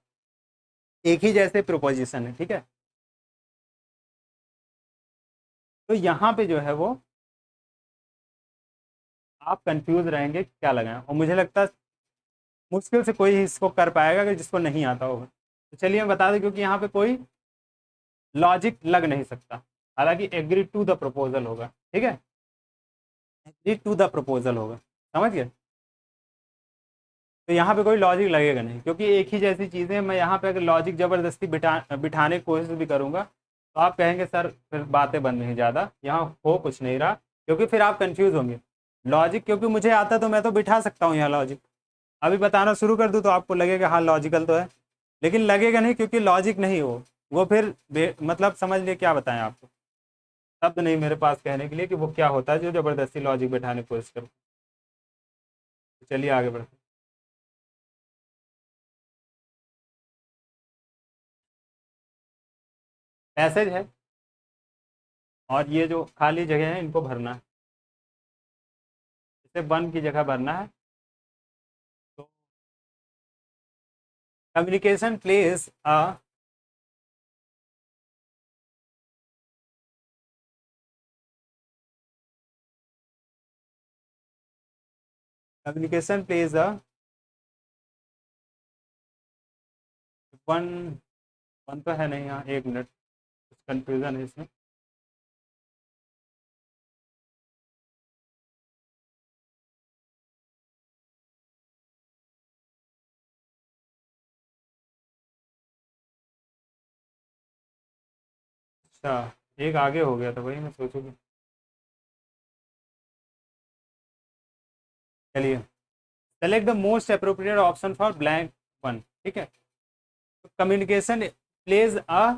Speaker 1: एक ही जैसे प्रोपोजिशन है, ठीक है। तो यहाँ पे जो है वो आप कंफ्यूज रहेंगे क्या लगाएं, और मुझे लगता है मुश्किल से कोई इसको कर पाएगा कि जिसको नहीं आता होगा। तो चलिए मैं बता दें, क्योंकि यहाँ पे कोई लॉजिक लग नहीं सकता, हालांकि एग्री टू द प्रपोजल होगा, ठीक है, एग्री टू द प्रपोजल होगा, समझ गए। तो यहाँ पे कोई लॉजिक लगेगा नहीं, क्योंकि एक ही जैसी चीज़ें, मैं यहाँ पे अगर लॉजिक ज़बरदस्ती बिठाने की कोशिश भी करूँगा तो आप कहेंगे सर फिर बातें बन रही ज़्यादा, यहाँ हो कुछ नहीं रहा, क्योंकि फिर आप कंफ्यूज होंगे। लॉजिक क्योंकि मुझे आता तो मैं तो बिठा सकता हूँ यहाँ लॉजिक, अभी बताना शुरू कर दूँ तो आपको लगेगा हाँ लॉजिकल तो है, लेकिन लगेगा नहीं क्योंकि लॉजिक नहीं हो वो फिर मतलब समझ लिए क्या बताएं आपको, शब्द नहीं मेरे पास कहने के लिए कि वो क्या होता है जो ज़बरदस्ती लॉजिक बिठाने की कोशिश करो। चलिए आगे बढ़ते हैं। पैसेज है और ये जो खाली जगह है इनको भरना है, इसे वन की जगह भरना है। तो communication plays a communication plays a one, one तो है नहीं यहाँ, एक मिनट, कुछ कंफ्यूजन है इसमें। अच्छा, एक आगे हो गया था वही मैं सोचूंगी। चलिए, select the most appropriate option for blank one, ठीक है। तो कम्युनिकेशन प्लेज अ,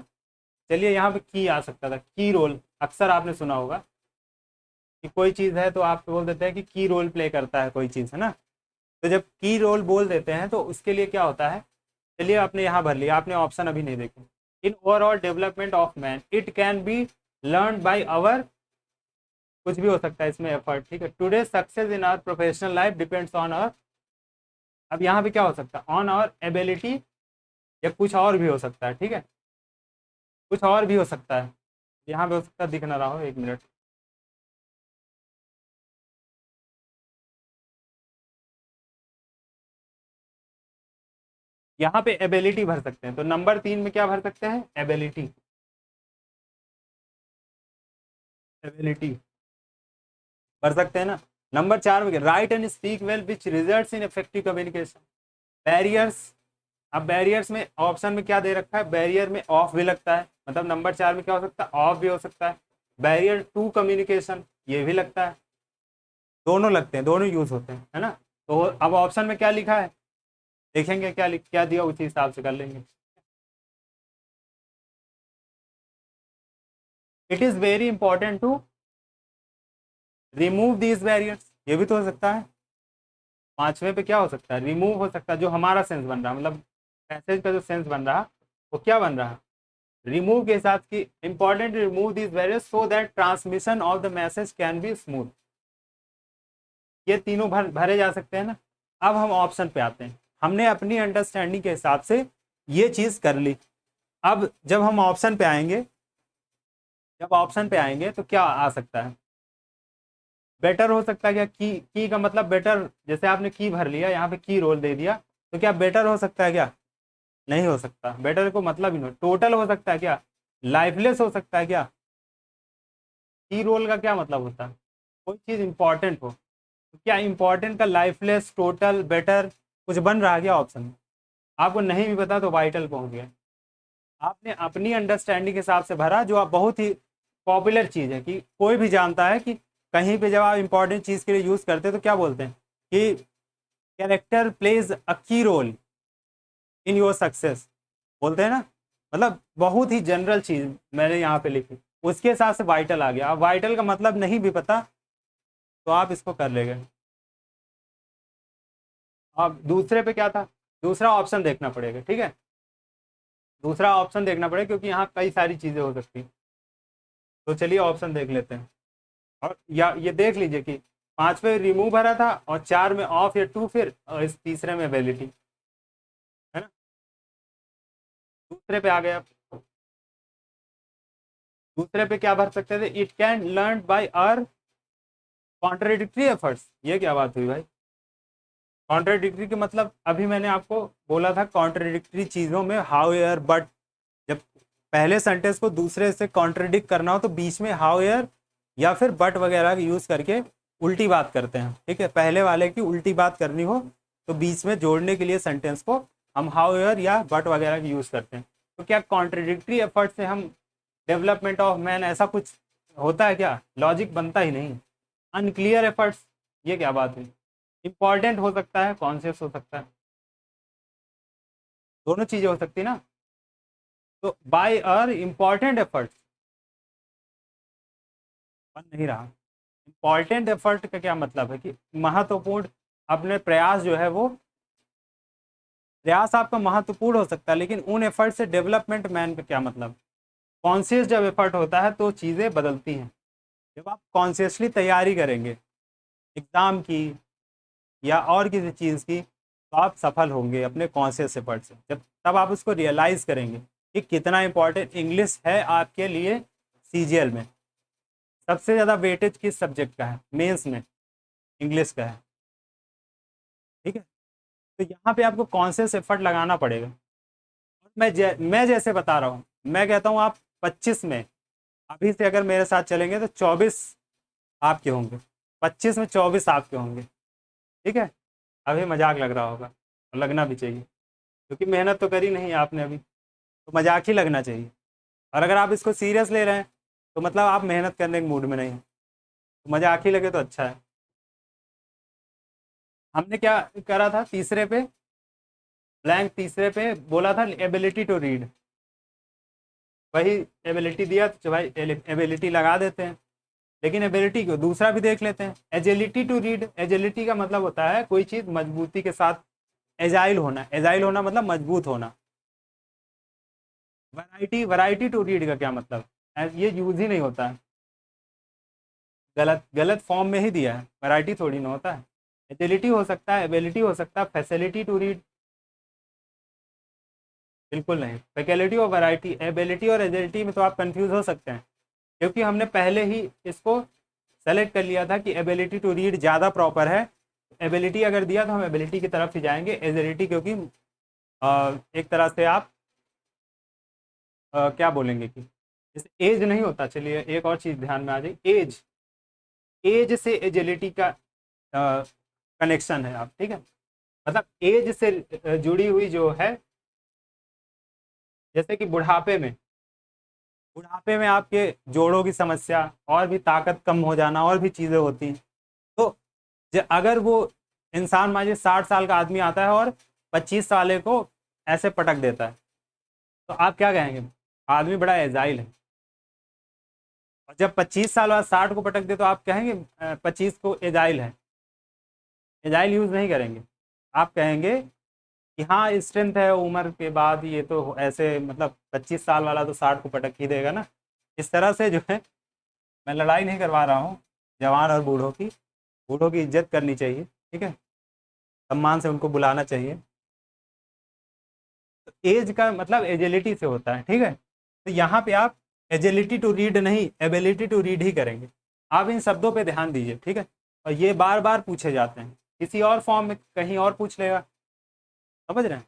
Speaker 1: चलिए यहाँ पे की आ सकता था, की रोल, अक्सर आपने सुना होगा कि कोई चीज़ है तो आप बोल देते हैं कि की रोल प्ले करता है कोई चीज़, है ना। तो जब की रोल बोल देते हैं तो उसके लिए क्या होता है, चलिए आपने यहाँ भर लिया, आपने ऑप्शन अभी नहीं देखे। In overall development of man it can be learn by our, कुछ भी हो सकता है इसमें एफर्ट, ठीक है। Today success in our professional life depends on our, अब यहाँ पे क्या हो सकता है, ऑन आवर एबिलिटी, या कुछ और भी हो सकता है, ठीक है, कुछ और भी हो सकता है, यहाँ पे हो सकता है, दिख ना रहा हो, एक मिनट। यहाँ पे एबिलिटी भर सकते हैं, तो नंबर 3 में क्या भर सकते हैं, एबिलिटी, एबिलिटी भर सकते हैं ना। नंबर 4 में right and speak well which results in effective communication, barriers, अब बैरियर्स में ऑप्शन में क्या दे रखा है, बैरियर में ऑफ भी लगता है, मतलब नंबर 4 में क्या हो सकता है, ऑफ भी हो सकता है। बैरियर टू कम्युनिकेशन ये भी लगता है, दोनों लगते हैं, दोनों यूज होते हैं, है ना। तो अब ऑप्शन में क्या लिखा है, देखेंगे क्या क्या दिया, उसी हिसाब से कर लेंगे। It is very important to remove these barriers, ये भी तो हो सकता है। पांचवे पे क्या हो सकता है, रिमूव हो सकता है, जो हमारा सेंस बन रहा है, मतलब मैसेज का जो सेंस बन रहा है वो क्या बन रहा है, रिमूव के साथ की important remove this barriers so that transmission of the message can be smooth, ये तीनों भरे जा सकते हैं ना। अब हम ऑप्शन पे आते हैं, हमने अपनी अंडरस्टैंडिंग के हिसाब से ये चीज कर ली। अब जब हम ऑप्शन पे आएंगे, जब ऑप्शन पे आएंगे तो क्या आ सकता है, बेटर हो सकता है क्या, की का मतलब बेटर, जैसे आपने की भर लिया यहाँ पे की रोल दे दिया, तो क्या बेटर हो सकता है क्या, नहीं हो सकता, बेटर को मतलब ही नहीं, टोटल हो सकता है क्या, लाइफलेस हो सकता है क्या, की रोल का क्या मतलब होता है, कोई चीज़ इंपॉर्टेंट हो, तो क्या इंपॉर्टेंट का लाइफलेस, टोटल, बेटर कुछ बन रहा है क्या ऑप्शन में, आपको नहीं भी पता तो वाइटल पहुंच गया। आपने अपनी अंडरस्टैंडिंग के हिसाब से भरा, जो आप बहुत ही पॉपुलर चीज़ है कि कोई भी जानता है कि कहीं पे जब आप इंपॉर्टेंट चीज़ के लिए यूज़ करते हैं तो क्या बोलते हैं कि कैरेक्टर प्लेज अ की रोल इन योर सक्सेस, बोलते हैं ना। मतलब बहुत ही जनरल चीज़ मैंने यहाँ पे लिखी, उसके हिसाब से वाइटल आ गया। अब वाइटल का मतलब नहीं भी पता तो आप इसको कर लेंगे। अब दूसरे पे क्या था, दूसरा ऑप्शन देखना पड़ेगा, ठीक है, दूसरा ऑप्शन देखना पड़ेगा क्योंकि यहाँ कई सारी चीज़ें हो सकती हैं। तो चलिए ऑप्शन देख लेते हैं, और या ये देख लीजिए कि 5 पे रिमूव भरा था और 4 में ऑफ या टू, फिर और इस तीसरे में एबिलिटी, है ना। दूसरे पे आ गए, अब दूसरे पे क्या भर सकते थे, it can learn by our contradictory efforts, ये क्या बात हुई भाई, कॉन्ट्रेडिक्टरी के मतलब अभी मैंने आपको बोला था कॉन्ट्रेडिक्टरी चीज़ों में हाउ एयर बट, जब पहले सेंटेंस को दूसरे से कॉन्ट्रडिक्ट करना हो तो बीच में हाउएवर या फिर बट वगैरह यूज़ करके उल्टी बात करते हैं, ठीक है। पहले वाले की उल्टी बात करनी हो तो बीच में जोड़ने के लिए सेंटेंस को हम हाउएवर या बट वगैरह की यूज़ करते हैं। तो क्या कॉन्ट्रडिक्टरी एफर्ट से हम डेवलपमेंट ऑफ मैन ऐसा कुछ होता है क्या? लॉजिक बनता ही नहीं। अनक्लियर एफर्ट्स, ये क्या बात है? इंपॉर्टेंट हो सकता है, कॉन्शियस हो सकता है, दोनों चीज़ें हो सकती ना। तो बाय अर इम्पॉर्टेंट एफर्ट्स बन नहीं रहा। इम्पॉर्टेंट एफर्ट का क्या मतलब है कि महत्वपूर्ण अपने प्रयास जो है वो, प्रयास आपका महत्वपूर्ण हो सकता है लेकिन उन एफर्ट से डेवलपमेंट मैन का क्या मतलब? कॉन्शियस जब एफर्ट होता है तो चीज़ें बदलती हैं। जब आप कॉन्शियसली तैयारी करेंगे एग्ज़ाम की या और किसी चीज़ की तो आप सफल होंगे अपने कॉन्शियस एफर्ट से। जब तब आप उसको रियलाइज़ करेंगे कि कितना इम्पोर्टेंट इंग्लिश है आपके लिए। सीजीएल में सबसे ज़्यादा वेटेज किस सब्जेक्ट का है? मेंस में इंग्लिश का है, ठीक है। तो यहाँ पे आपको कॉन्शियस एफर्ट लगाना पड़ेगा। और मैं जैसे बता रहा हूँ, मैं कहता हूँ आप 25 में अभी से अगर मेरे साथ चलेंगे तो 24 आपके होंगे, 25 में 24 आपके होंगे, ठीक है। अभी मजाक लग रहा होगा और लगना भी चाहिए क्योंकि मेहनत तो करी नहीं आपने अभी, तो मजाक ही लगना चाहिए। और अगर आप इसको सीरियस ले रहे हैं तो मतलब आप मेहनत करने के मूड में नहीं हैं, तो मजाक ही लगे तो अच्छा है। हमने क्या करा था तीसरे पे, ब्लैंक तीसरे पे बोला था एबिलिटी टू रीड, वही एबिलिटी दिया तो भाई एबिलिटी लगा देते हैं। लेकिन एबिलिटी को दूसरा भी देख लेते हैं, एजिलिटी टू रीड। एजिलिटी का मतलब होता है कोई चीज़ मजबूती के साथ, एजाइल होना। एजाइल होना मतलब मजबूत होना। वैरायटी, वैरायटी टू रीड का क्या मतलब? ये यूज ही नहीं होता है, गलत गलत फॉर्म में ही दिया है, वैरायटी थोड़ी ना होता है। एजिलिटी हो सकता है, एबिलिटी हो सकता है, फैसिलिटी टू रीड बिल्कुल नहीं। फैकल्टी और वैरायटी, एबिलिटी और एजिलिटी में तो आप कंफ्यूज हो सकते हैं क्योंकि हमने पहले ही इसको सेलेक्ट कर लिया था कि एबिलिटी टू रीड ज़्यादा प्रॉपर है। एबिलिटी अगर दिया तो हम एबिलिटी की तरफ ही जाएंगे, एजिलिटी क्योंकि एक तरह से आप क्या बोलेंगे कि जैसे एज नहीं होता। चलिए एक और चीज़ ध्यान में आ जाए, एज, एज से एजिलिटी का कनेक्शन है आप, ठीक है। मतलब एज से जुड़ी हुई जो है, जैसे कि बुढ़ापे में, बुढ़ापे में आपके जोड़ों की समस्या और भी ताकत कम हो जाना और भी चीज़ें होती हैं। तो अगर वो इंसान मान लीजिए 60 साल का आदमी आता है और 25 साल को ऐसे पटक देता है तो आप क्या कहेंगे? आदमी बड़ा एजाइल है। और जब 25 साल बाद 60 को पटक दे तो आप कहेंगे 25 को एजाइल है? एजाइल यूज़ नहीं करेंगे, आप कहेंगे कि हाँ स्ट्रेंथ है उम्र के बाद, ये तो ऐसे मतलब 25 साल वाला तो 60 को पटक ही देगा ना। इस तरह से जो है, मैं लड़ाई नहीं करवा रहा हूँ जवान और बूढ़ों की। बूढ़ों की इज्जत करनी चाहिए, ठीक है, सम्मान से उनको बुलाना चाहिए। तो एज का मतलब एजिलिटी से होता है, ठीक है। तो यहाँ पे आप एजिलिटी टू रीड नहीं, एबिलिटी टू रीड ही करेंगे। आप इन शब्दों पे ध्यान दीजिए, ठीक है। और ये बार बार पूछे जाते हैं, किसी और फॉर्म में कहीं और पूछ लेगा, समझ रहे हैं।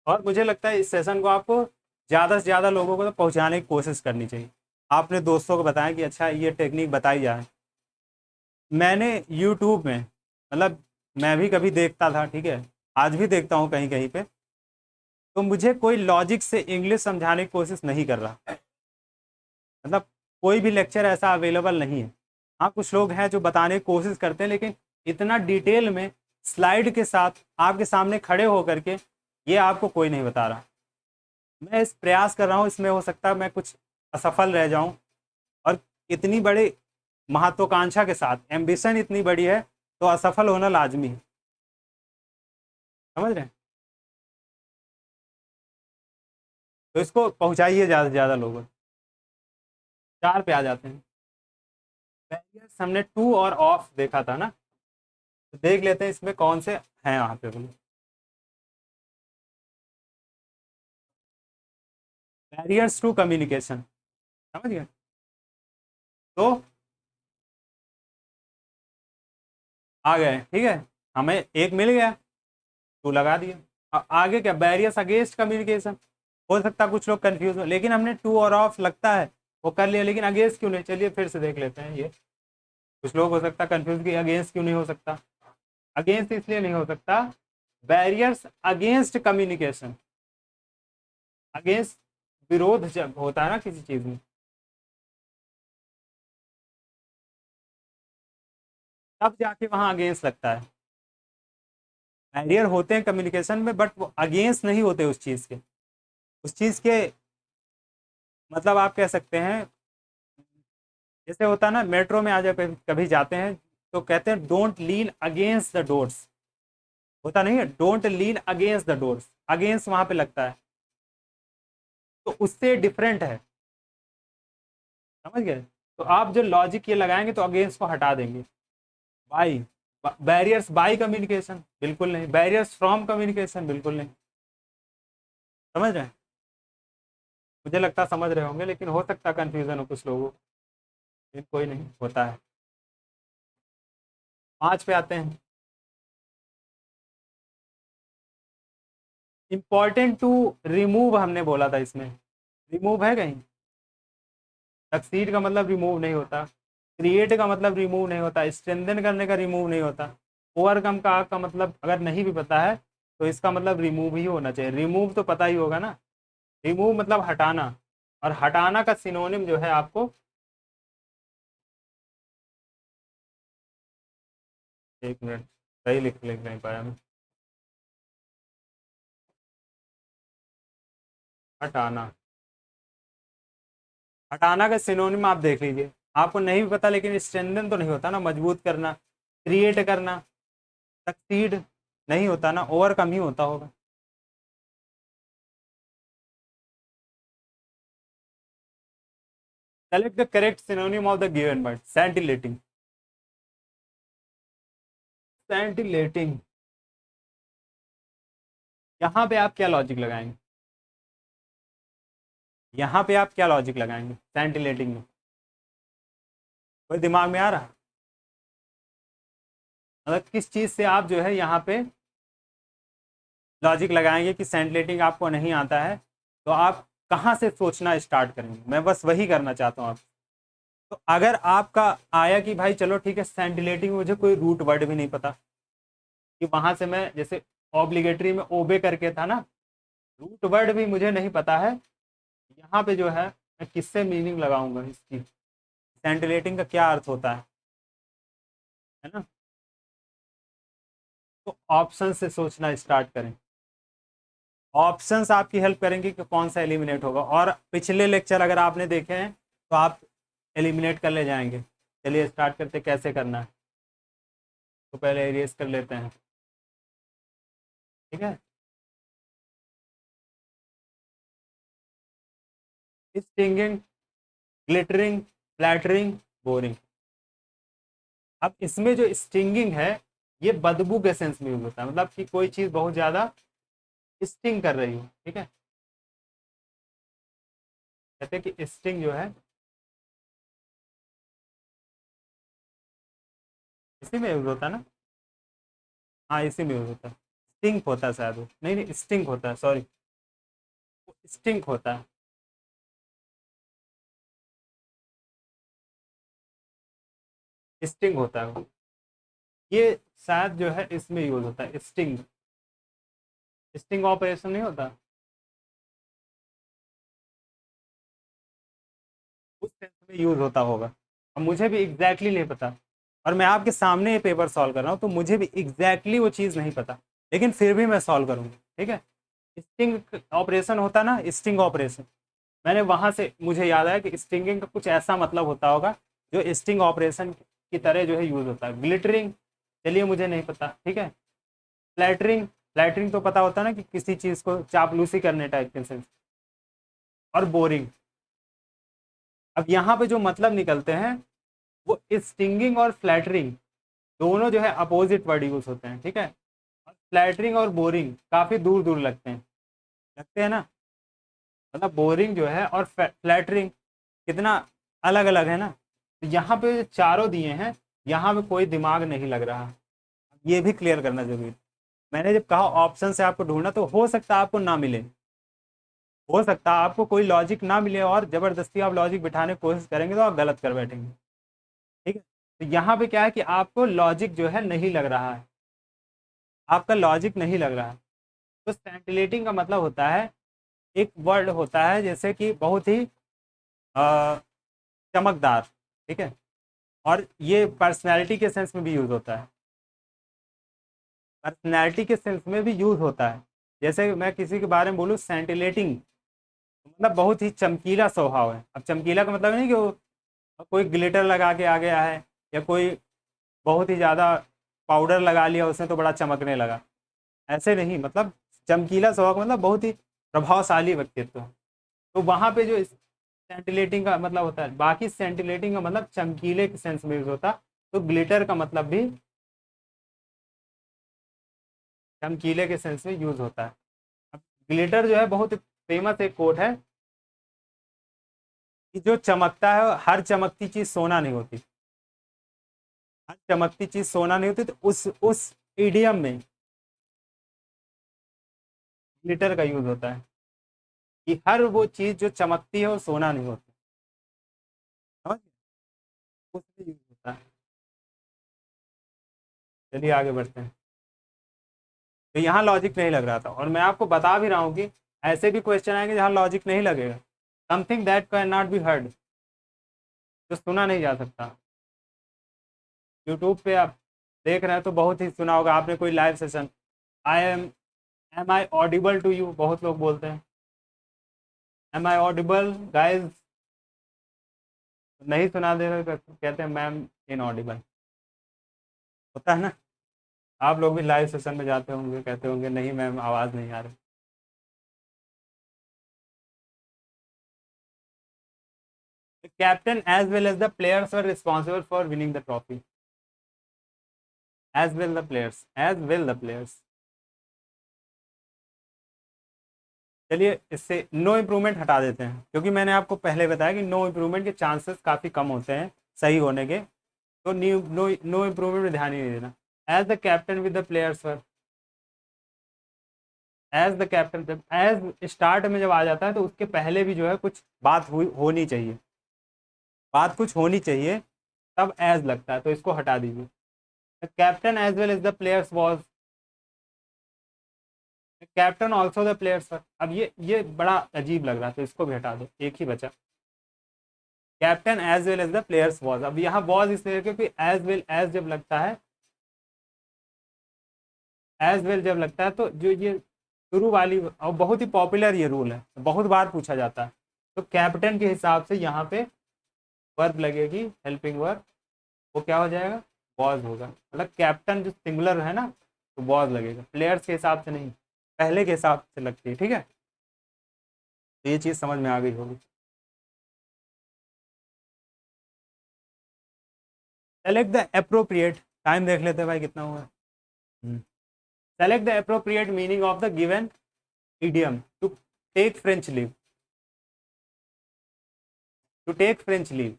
Speaker 1: और मुझे लगता है इस सेशन को आपको ज़्यादा से ज़्यादा लोगों को तो पहुँचाने की कोशिश करनी चाहिए। आपने दोस्तों को बताया कि अच्छा ये टेक्निक बताई जाए। मैंने यूट्यूब में, मतलब मैं भी कभी देखता था, ठीक है, आज भी देखता हूँ कहीं कहीं पे, तो मुझे कोई लॉजिक से इंग्लिश समझाने की कोशिश नहीं कर रहा। मतलब कोई भी लेक्चर ऐसा अवेलेबल नहीं है। हाँ कुछ लोग हैं जो बताने की कोशिश करते हैं लेकिन इतना डिटेल में स्लाइड के साथ आपके सामने खड़े होकर के ये आपको कोई नहीं बता रहा। मैं इस प्रयास कर रहा हूँ, इसमें हो सकता है मैं कुछ असफल रह जाऊं। और इतनी बड़ी महत्वाकांक्षा के साथ, एम्बिशन इतनी बड़ी है तो असफल होना लाजमी है, समझ रहे हैं। तो इसको पहुंचाइए ज़्यादा से ज़्यादा लोगों तक। 4 पे आ जाते हैं। बैरियर्स हमने टू और ऑफ देखा था ना, तो देख लेते हैं इसमें कौन से हैं यहाँ पे बोले। बैरियर्स टू कम्युनिकेशन, समझ गए। तो आ गए, ठीक है, हमें एक मिल गया, टू लगा दिया। आगे क्या, बैरियर्स अगेंस्ट कम्युनिकेशन। हो सकता है कुछ लोग कंफ्यूज हो, लेकिन हमने टू और ऑफ लगता है वो कर लिया, लेकिन अगेंस्ट क्यों नहीं, चलिए फिर से देख लेते हैं ये। कुछ लोग हो सकता है कंफ्यूज कि अगेंस्ट क्यों नहीं हो सकता। अगेंस्ट इसलिए नहीं हो सकता, बैरियर्स अगेंस्ट कम्युनिकेशन, अगेंस्ट विरोध जब होता है ना किसी चीज में, तब जाके वहां अगेंस्ट लगता है। बैरियर होते हैं कम्युनिकेशन में, बट वो अगेंस्ट नहीं होते उस चीज के। उस चीज के मतलब आप कह सकते हैं, जैसे होता है ना मेट्रो में आ जाए कभी जाते हैं तो कहते हैं don't lean against the doors, होता नहीं है, don't lean against the doors, against वहां पे लगता है, तो उससे डिफरेंट है। समझ गए? तो आप जो लॉजिक ये लगाएंगे तो अगेंस्ट को हटा देंगे। बाई, बैरियर्स बाई कम्युनिकेशन बिल्कुल नहीं, बैरियर्स फ्रॉम कम्युनिकेशन बिल्कुल नहीं। समझ रहे हैं? मुझे लगता है समझ रहे होंगे, लेकिन हो सकता है कंफ्यूजन हो कुछ लोगों को, लेकिन कोई नहीं, होता है। 5 पे आते हैं। इंपॉर्टेंट टू रिमूव हमने बोला था, इसमें रिमूव है कहीं? सक्सीड का मतलब रिमूव नहीं होता, क्रिएट का मतलब रिमूव नहीं होता, स्ट्रेंथन करने का रिमूव नहीं होता, ओवरकम का मतलब अगर नहीं भी पता है तो इसका मतलब रिमूव ही होना चाहिए। रिमूव तो पता ही होगा ना, रिमूव मतलब हटाना, और हटाना का सिनोनिम जो है आपको, एक मिनट, सही लिख नहीं पाया मैं। हटाना, हटाना का सिनोनिम आप देख लीजिए, आपको नहीं भी पता, लेकिन स्ट्रेंथन तो नहीं होता ना, मजबूत करना, क्रिएट करना, सक्सीड नहीं होता ना, ओवरकम ही होता होगा। Select the correct synonym of the given word. Scintillating, scintillating, यहाँ पे आप क्या लॉजिक लगाएंगे? यहाँ पे आप क्या लॉजिक लगाएंगे सेंटिलेटिंग में? कोई दिमाग में आ रहा? मतलब किस चीज़ से आप जो है यहाँ पे लॉजिक लगाएंगे कि सेंटिलेटिंग आपको नहीं आता है, तो आप कहाँ से सोचना स्टार्ट करेंगे? मैं बस वही करना चाहता हूँ आप। तो अगर आपका आया कि भाई चलो ठीक है, सेंटिलेटिंग, मुझे कोई रूट वर्ड भी नहीं पता, कि वहां से मैं जैसे ऑब्लिगेटरी में ओबे करके था ना, रूट वर्ड भी मुझे नहीं पता है, यहाँ पे जो है मैं किससे मीनिंग लगाऊंगा इसकी, सेंटिलेटिंग का क्या अर्थ होता है ना? तो ऑप्शन से सोचना स्टार्ट करें। ऑप्शंस आपकी हेल्प करेंगे कि कौन सा एलिमिनेट होगा, और पिछले लेक्चर अगर आपने देखे हैं तो आप एलिमिनेट कर ले जाएंगे। चलिए स्टार्ट करते, कैसे करना है तो पहले इरेज कर लेते हैं, ठीक है? Stinging, glittering, flattering, boring. अब इसमें जो स्टिंगिंग है, ये बदबू के सेंस में यूज होता है, मतलब कि कोई चीज़ बहुत ज़्यादा स्टिंग कर रही हो, ठीक है? कहते हैं कि स्टिंग जो है इसी में यूज होता है ना। हाँ इसी में यूज होता है, स्टिंग होता है शायद वो, नहीं नहीं स्टिंग होता है, सॉरी, स्टिंग होता है, स्टिंग होता है वो। ये शायद जो है इसमें यूज होता है, स्टिंग, स्टिंग ऑपरेशन नहीं होता, उस सेंस में यूज होता होगा। अब मुझे भी एग्जैक्टली नहीं पता, और मैं आपके सामने ये पेपर सॉल्व कर रहा हूँ, तो मुझे भी एग्जैक्टली वो चीज़ नहीं पता, लेकिन फिर भी मैं सॉल्व करूँगा, ठीक है? स्टिंग ऑपरेशन होता ना, स्टिंग ऑपरेशन, मैंने वहां से मुझे याद आया कि स्टिंगिंग का कुछ ऐसा मतलब होता होगा जो स्टिंग ऑपरेशन की तरह जो है यूज होता है। ग्लिटरिंग, चलिए मुझे नहीं पता, ठीक है? फ्लैटरिंग, फ्लैटरिंग तो पता होता है ना कि किसी चीज़ को चापलूसी करने टाइप के सेंस। और बोरिंग, अब यहाँ पे जो मतलब निकलते हैं वो स्टिंगिंग और फ्लैटरिंग दोनों जो है अपोजिट वर्ड यूज होते हैं, ठीक है? फ्लैटरिंग और बोरिंग काफ़ी दूर दूर लगते हैं, लगते हैं ना, मतलब बोरिंग जो है और फ्लैटरिंग कितना अलग अलग है ना। तो यहाँ पे चारों दिए हैं, यहाँ पे कोई दिमाग नहीं लग रहा, ये भी क्लियर करना जरूरी है। मैंने जब कहा ऑप्शन से आपको ढूंढना, तो हो सकता है आपको ना मिले, हो सकता है आपको कोई लॉजिक ना मिले और ज़बरदस्ती आप लॉजिक बिठाने की कोशिश करेंगे तो आप गलत कर बैठेंगे। ठीक है, तो यहाँ पे क्या है कि आपको लॉजिक जो है नहीं लग रहा है, आपका लॉजिक नहीं लग रहा है। तो सेंटिलेटिंग का मतलब होता है, एक वर्ड होता है जैसे कि बहुत ही अ, चमकदार, ठीक है, और ये पर्सनैलिटी के सेंस में भी यूज़ होता है, पर्सनैलिटी के सेंस में भी यूज़ होता है। जैसे मैं किसी के बारे में बोलूँ सेंटिलेटिंग, मतलब बहुत ही चमकीला स्वभाव है। अब चमकीला का मतलब नहीं कि वो कोई ग्लिटर लगा के आ गया है, या कोई बहुत ही ज़्यादा पाउडर लगा लिया उसने तो बड़ा चमकने लगा, ऐसे नहीं। मतलब चमकीला स्वभाव का मतलब बहुत ही प्रभावशाली व्यक्तित्व। तो वहाँ पे जो सेंटिलेटिंग का मतलब होता है, बाकी सेंटिलेटिंग का मतलब चमकीले के सेंस में यूज होता है, तो ग्लिटर का मतलब भी चमकीले के सेंस में यूज होता है। अब ग्लिटर जो है बहुत फेमस एक कोट है कि जो चमकता है, हर चमकती चीज सोना नहीं होती, हर चमकती चीज सोना नहीं होती। तो उस इडियम में ग्लिटर का यूज होता है कि हर वो चीज जो चमकती है वो सोना नहीं होती, समझ गए? उसमें यूज होता है। चलिए आगे बढ़ते हैं। तो यहाँ लॉजिक नहीं लग रहा था, और मैं आपको बता भी रहा हूँ कि ऐसे भी क्वेश्चन आएंगे जहाँ लॉजिक नहीं लगेगा। Something that can not be heard, जो सुना नहीं जा सकता। यूट्यूब पे आप देख रहे हैं तो बहुत ही सुना होगा आपने कोई live session, am I audible to you, बहुत लोग बोलते हैं एम आई ऑडिबल गाइज, नहीं सुना दे रहे तो कहते हैं मैम इन ऑडिबल, होता है ना। आप लोग भी लाइव सेशन में जाते होंगे, कहते होंगे नहीं मैम आवाज़ नहीं आ रही। Captain as well as the players were responsible for winning the trophy, as well the players, as well the players. चलिए इससे नो इम्प्रूवमेंट हटा देते हैं, क्योंकि मैंने आपको पहले बताया कि नो इम्प्रूवमेंट के चांसेस काफ़ी कम होते हैं सही होने के। तो न्यू नो नो इम्प्रूवमेंट में ध्यान ही नहीं देना। As the captain with the players were, as the captain, जब एज स्टार्ट में जब आ जाता है तो उसके पहले भी जो है कुछ बात हुई होनी चाहिए, बात कुछ होनी चाहिए, तब एज लगता है, तो इसको हटा दीजिए। The captain as well as the players was, captain also the players were. अब ये बड़ा अजीब लग रहा है, तो इसको भी हटा दो, एक ही बचा। Captain as well as the players was, अब यहाँ वॉज इसलिए क्योंकि एज वेल एज जब लगता है, एज वेल जब लगता है तो जो ये शुरू वाली, और बहुत ही पॉपुलर ये रूल है, बहुत बार पूछा जाता है। तो कैप्टन के हिसाब से यहाँ पे वर्ब लगेगी, हेल्पिंग वर्ब, वो क्या हो जाएगा, वॉज होगा। मतलब कैप्टन जो सिंगुलर है ना, तो वॉज लगेगा, प्लेयर्स के हिसाब से नहीं, पहले के हिसाब से लगती है। ठीक है, तो ये चीज़ समझ में आ गई होगी। सेलेक्ट द अप्रोप्रिएट, टाइम देख लेते हैं भाई कितना हुआ है। Select the appropriate meaning of the given idiom to take French leave, to take French leave.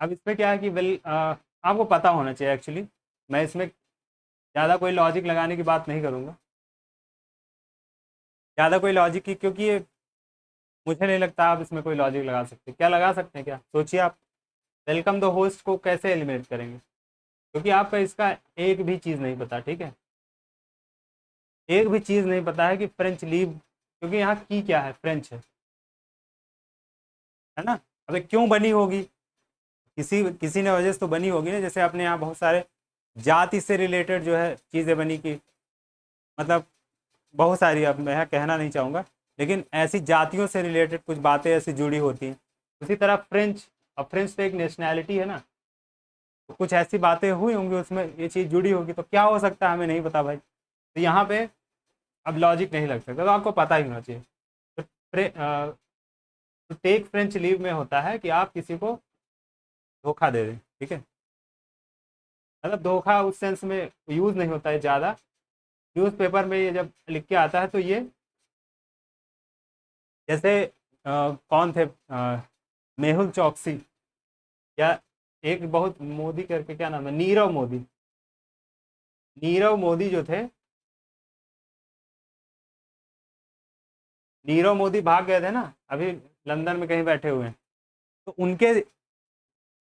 Speaker 1: अब इसमें क्या है कि वेल आपको पता होना चाहिए एक्चुअली, मैं इसमें ज़्यादा कोई लॉजिक लगाने की बात नहीं करूँगा, ज़्यादा कोई लॉजिक की, क्योंकि ये मुझे नहीं लगता आप इसमें कोई लॉजिक लगा सकते। क्या लगा सकते हैं, क्या सोचिए आप, वेलकम द होस्ट को कैसे एलिमिनेट करेंगे, क्योंकि आपका इसका एक भी चीज़ नहीं पता। ठीक है, एक भी चीज़ नहीं पता है कि फ्रेंच लीव, क्योंकि यहाँ की क्या है, फ्रेंच है ना। अबे क्यों बनी होगी, किसी किसी ने वजह से तो बनी होगी ना। जैसे अपने यहाँ बहुत सारे जाति से रिलेटेड जो है चीज़ें बनी की, मतलब बहुत सारी, अब मैं कहना नहीं चाहूँगा, लेकिन ऐसी जातियों से रिलेटेड कुछ बातें ऐसी जुड़ी होती हैं। उसी तरह फ्रेंच, अब फ्रेंच तो एक नेशनैलिटी है ना, तो कुछ ऐसी बातें हुई होंगी उसमें, ये चीज़ जुड़ी होगी, तो क्या हो सकता है हमें नहीं पता भाई। तो यहाँ पे अब लॉजिक नहीं लग सकता, तो आपको पता ही होना चाहिए। तो टेक फ्रेंच लीव में होता है कि आप किसी को धोखा दे दें। ठीक है, मतलब धोखा उस सेंस में यूज़ नहीं होता है ज़्यादा। न्यूज़पेपर में ये जब लिख के आता है तो ये, जैसे कौन थे, मेहुल चौकसी, या एक बहुत मोदी करके क्या नाम है, नीरव मोदी, नीरव मोदी जो थे, नीरव मोदी भाग गए थे ना, अभी लंदन में कहीं बैठे हुए हैं, तो उनके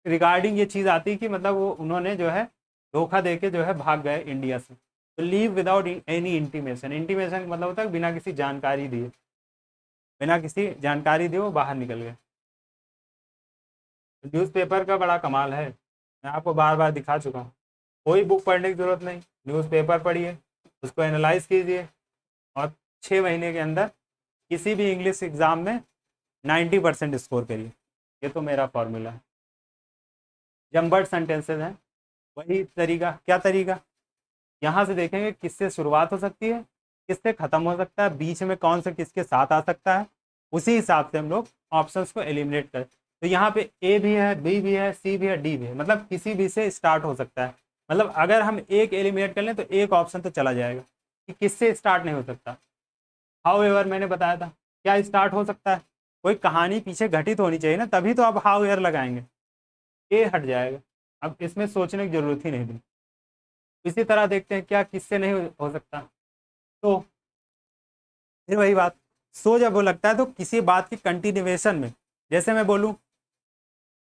Speaker 1: रिगार्डिंग ये चीज़ आती कि मतलब वो उन्होंने जो है धोखा दे के जो है भाग गए इंडिया से। तो leave without any intimation, intimation का मतलब होता है बिना किसी जानकारी दिए, बिना किसी जानकारी दिए वो बाहर निकल गए। न्यूज़पेपर का बड़ा कमाल है, मैं आपको बार बार दिखा चुका हूँ। कोई बुक पढ़ने की ज़रूरत नहीं, न्यूज़पेपर पढ़िए, उसको एनालाइज कीजिए, और 6 महीने के अंदर किसी भी इंग्लिश एग्ज़ाम में 90% स्कोर करिए। ये तो मेरा फॉर्मूला है। जम्बर्ड सेंटेंसेज हैं, वही तरीका। क्या तरीका? यहाँ से देखेंगे किससे शुरुआत हो सकती है, किससे ख़त्म हो सकता है, बीच में कौन सा किसके साथ आ सकता है, उसी हिसाब से हम लोग ऑप्शंस को एलिमिनेट करें। तो यहाँ पे ए भी है, बी भी है, सी भी है, डी भी है, मतलब किसी भी से स्टार्ट हो सकता है। मतलब अगर हम एक एलिमिनेट कर लें तो एक ऑप्शन तो चला जाएगा कि किससे स्टार्ट नहीं हो सकता। हाउ एवर मैंने बताया था, क्या स्टार्ट हो सकता है, कोई कहानी पीछे घटित होनी चाहिए ना, तभी तो आप हाउ एवर लगाएंगे। ए हट जाएगा, अब इसमें सोचने की जरूरत ही नहीं थी। इसी तरह देखते हैं क्या किससे नहीं हो सकता। तो फिर वही बात, सो जब वो लगता है तो किसी बात की कंटिन्यूएशन में, जैसे मैं बोलूँ,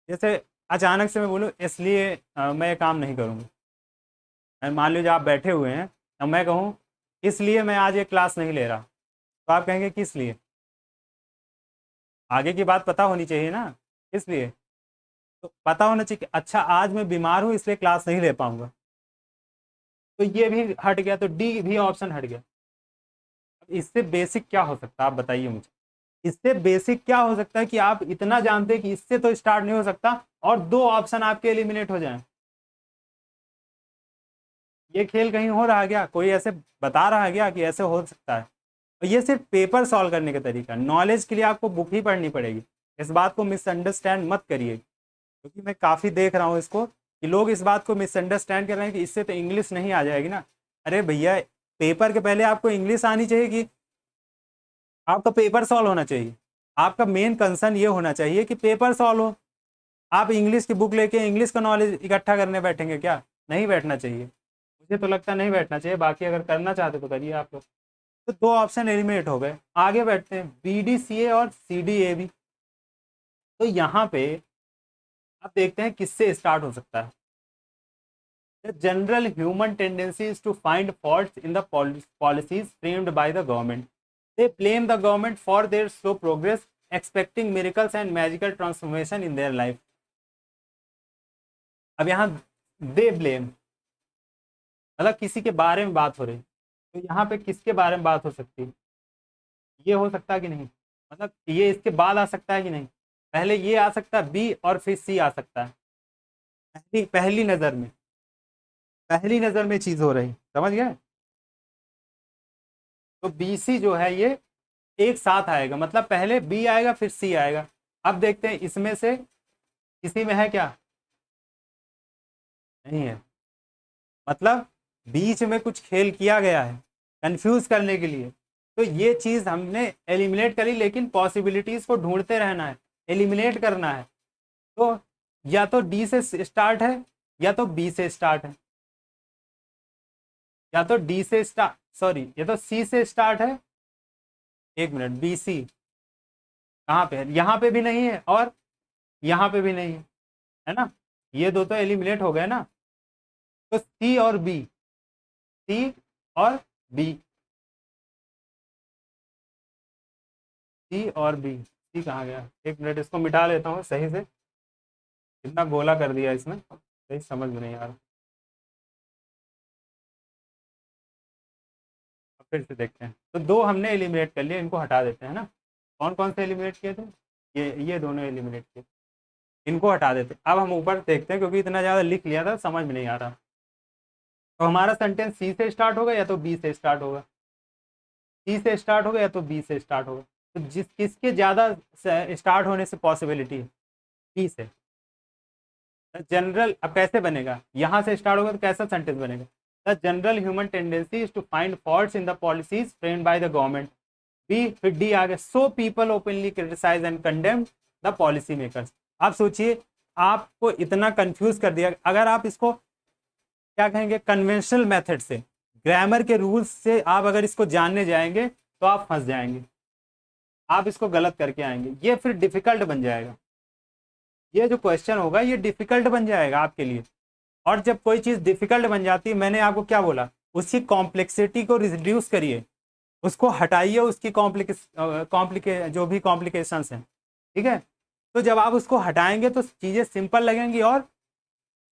Speaker 1: जैसे अचानक से मैं बोलूँ इसलिए मैं ये काम नहीं करूँगा। मान लीजिए आप बैठे हुए हैं, अब मैं कहूँ इसलिए मैं आज ये क्लास नहीं ले रहा, तो आप कहेंगे किस लिए, आगे की बात पता होनी चाहिए ना, इसलिए। तो पता होना चाहिए कि अच्छा आज मैं बीमार हूँ इसलिए क्लास नहीं ले पाऊंगा, तो ये भी हट गया, तो डी भी ऑप्शन हट गया। अब इससे बेसिक क्या हो सकता है आप बताइए मुझे, इससे बेसिक क्या हो सकता है कि आप इतना जानते हैं कि इससे तो स्टार्ट नहीं हो सकता और दो ऑप्शन आपके एलिमिनेट हो जाएं। ये खेल कहीं हो रहा है क्या, कोई ऐसे बता रहा है क्या कि ऐसे हो सकता है? और ये सिर्फ पेपर सॉल्व करने का तरीका, नॉलेज के लिए आपको बुक ही पढ़नी पड़ेगी। इस बात को मिसअंडरस्टैंड मत करिए, क्योंकि मैं काफ़ी देख रहा हूँ इसको कि लोग इस बात को मिसअंडरस्टैंड कर रहे हैं कि इससे तो इंग्लिश नहीं आ जाएगी ना। अरे भैया, पेपर के पहले आपको इंग्लिश आनी चाहिए कि आपका पेपर सॉल्व होना चाहिए। आपका मेन कंसर्न ये होना चाहिए कि पेपर सॉल्व हो। आप इंग्लिश की बुक लेके इंग्लिश का नॉलेज इकट्ठा करने बैठेंगे क्या? नहीं बैठना चाहिए, मुझे तो लगता नहीं बैठना चाहिए। बाकी अगर करना चाहते तो करिए आप लोग। तो दो ऑप्शन एलिमिनेट हो गए, आगे बैठते हैं बी डी सी ए और सी डी ए बी। तो यहाँ पे आप देखते हैं किससे स्टार्ट हो सकता है। The general human tendency is to find faults in the policies framed by the government. They blame the government for their slow progress, expecting miracles and magical transformation in their life. अब यहाँ they blame मतलब किसी के बारे में बात हो रही, तो यहाँ पे किसके बारे में बात हो सकती है? ये हो सकता है कि नहीं, मतलब ये इसके बाद आ सकता है कि नहीं? पहले ये आ सकता है बी और फिर सी आ सकता है। पहली पहली नज़र में, पहली नज़र में चीज़ हो रही, समझ गए? तो बी सी जो है ये एक साथ आएगा, मतलब पहले बी आएगा फिर सी आएगा। अब देखते हैं इसमें से किसी में है क्या, नहीं है, मतलब बीच में कुछ खेल किया गया है कंफ्यूज करने के लिए। तो ये चीज़ हमने एलिमिनेट करी, लेकिन पॉसिबिलिटीज़ को ढूंढते रहना है, एलिमिनेट करना है। तो या तो डी से स्टार्ट है या तो बी से स्टार्ट है, या तो डी से स्टार्ट, सॉरी, या तो सी से स्टार्ट है। एक मिनट, बी सी कहाँ पे है? यहाँ पे भी नहीं है और यहाँ पे भी नहीं है ना, ये दो तो एलिमिनेट हो गए ना। तो सी और बी, सी और बी, सी और बी, सी कहाँ गया? एक मिनट, इसको मिटा लेता हूँ सही से, इतना गोला कर दिया इसमें, सही समझ में नहीं आ रहा। अब फिर से देखते हैं, तो दो हमने एलिमिनेट कर लिए, इनको हटा देते हैं ना। कौन कौन से एलिमिनेट किए थे? ये दोनों एलिमिनेट किए, इनको हटा देते। अब हम ऊपर देखते हैं, क्योंकि इतना ज़्यादा लिख लिया था समझ में नहीं आ रहा। तो हमारा सेंटेंस सी से स्टार्ट होगा या तो बी से स्टार्ट होगा, सी से स्टार्ट होगा या तो बी से स्टार्ट होगा। तो जिस किसके ज़्यादा स्टार्ट होने से पॉसिबिलिटी है? बी से। जनरल अब कैसे बनेगा, यहाँ से स्टार्ट होगा तो कैसा सेंटेंस बनेगा? The general human tendency is to find faults in the policies framed by the government. B फिर डी आ गया, so people openly criticise and condemn the policy makers. आप सोचिए, आपको इतना कंफ्यूज कर दिया, अगर आप इसको क्या कहेंगे, कन्वेंशनल मेथड से, ग्रामर के रूल्स से आप अगर इसको जानने जाएंगे तो आप फंस जाएंगे, आप इसको गलत करके आएंगे, ये फिर डिफिकल्ट बन जाएगा। ये जो क्वेश्चन होगा ये डिफिकल्ट बन जाएगा आपके लिए। और जब कोई चीज़ डिफिकल्ट बन जाती है, मैंने आपको क्या बोला, उसकी कॉम्प्लेक्सिटी को रिड्यूस करिए, उसको हटाइए, उसकी कॉम्प्लिके जो भी कॉम्प्लिकेशंस हैं, ठीक है। तो जब आप उसको हटाएंगे तो चीज़ें सिंपल लगेंगी और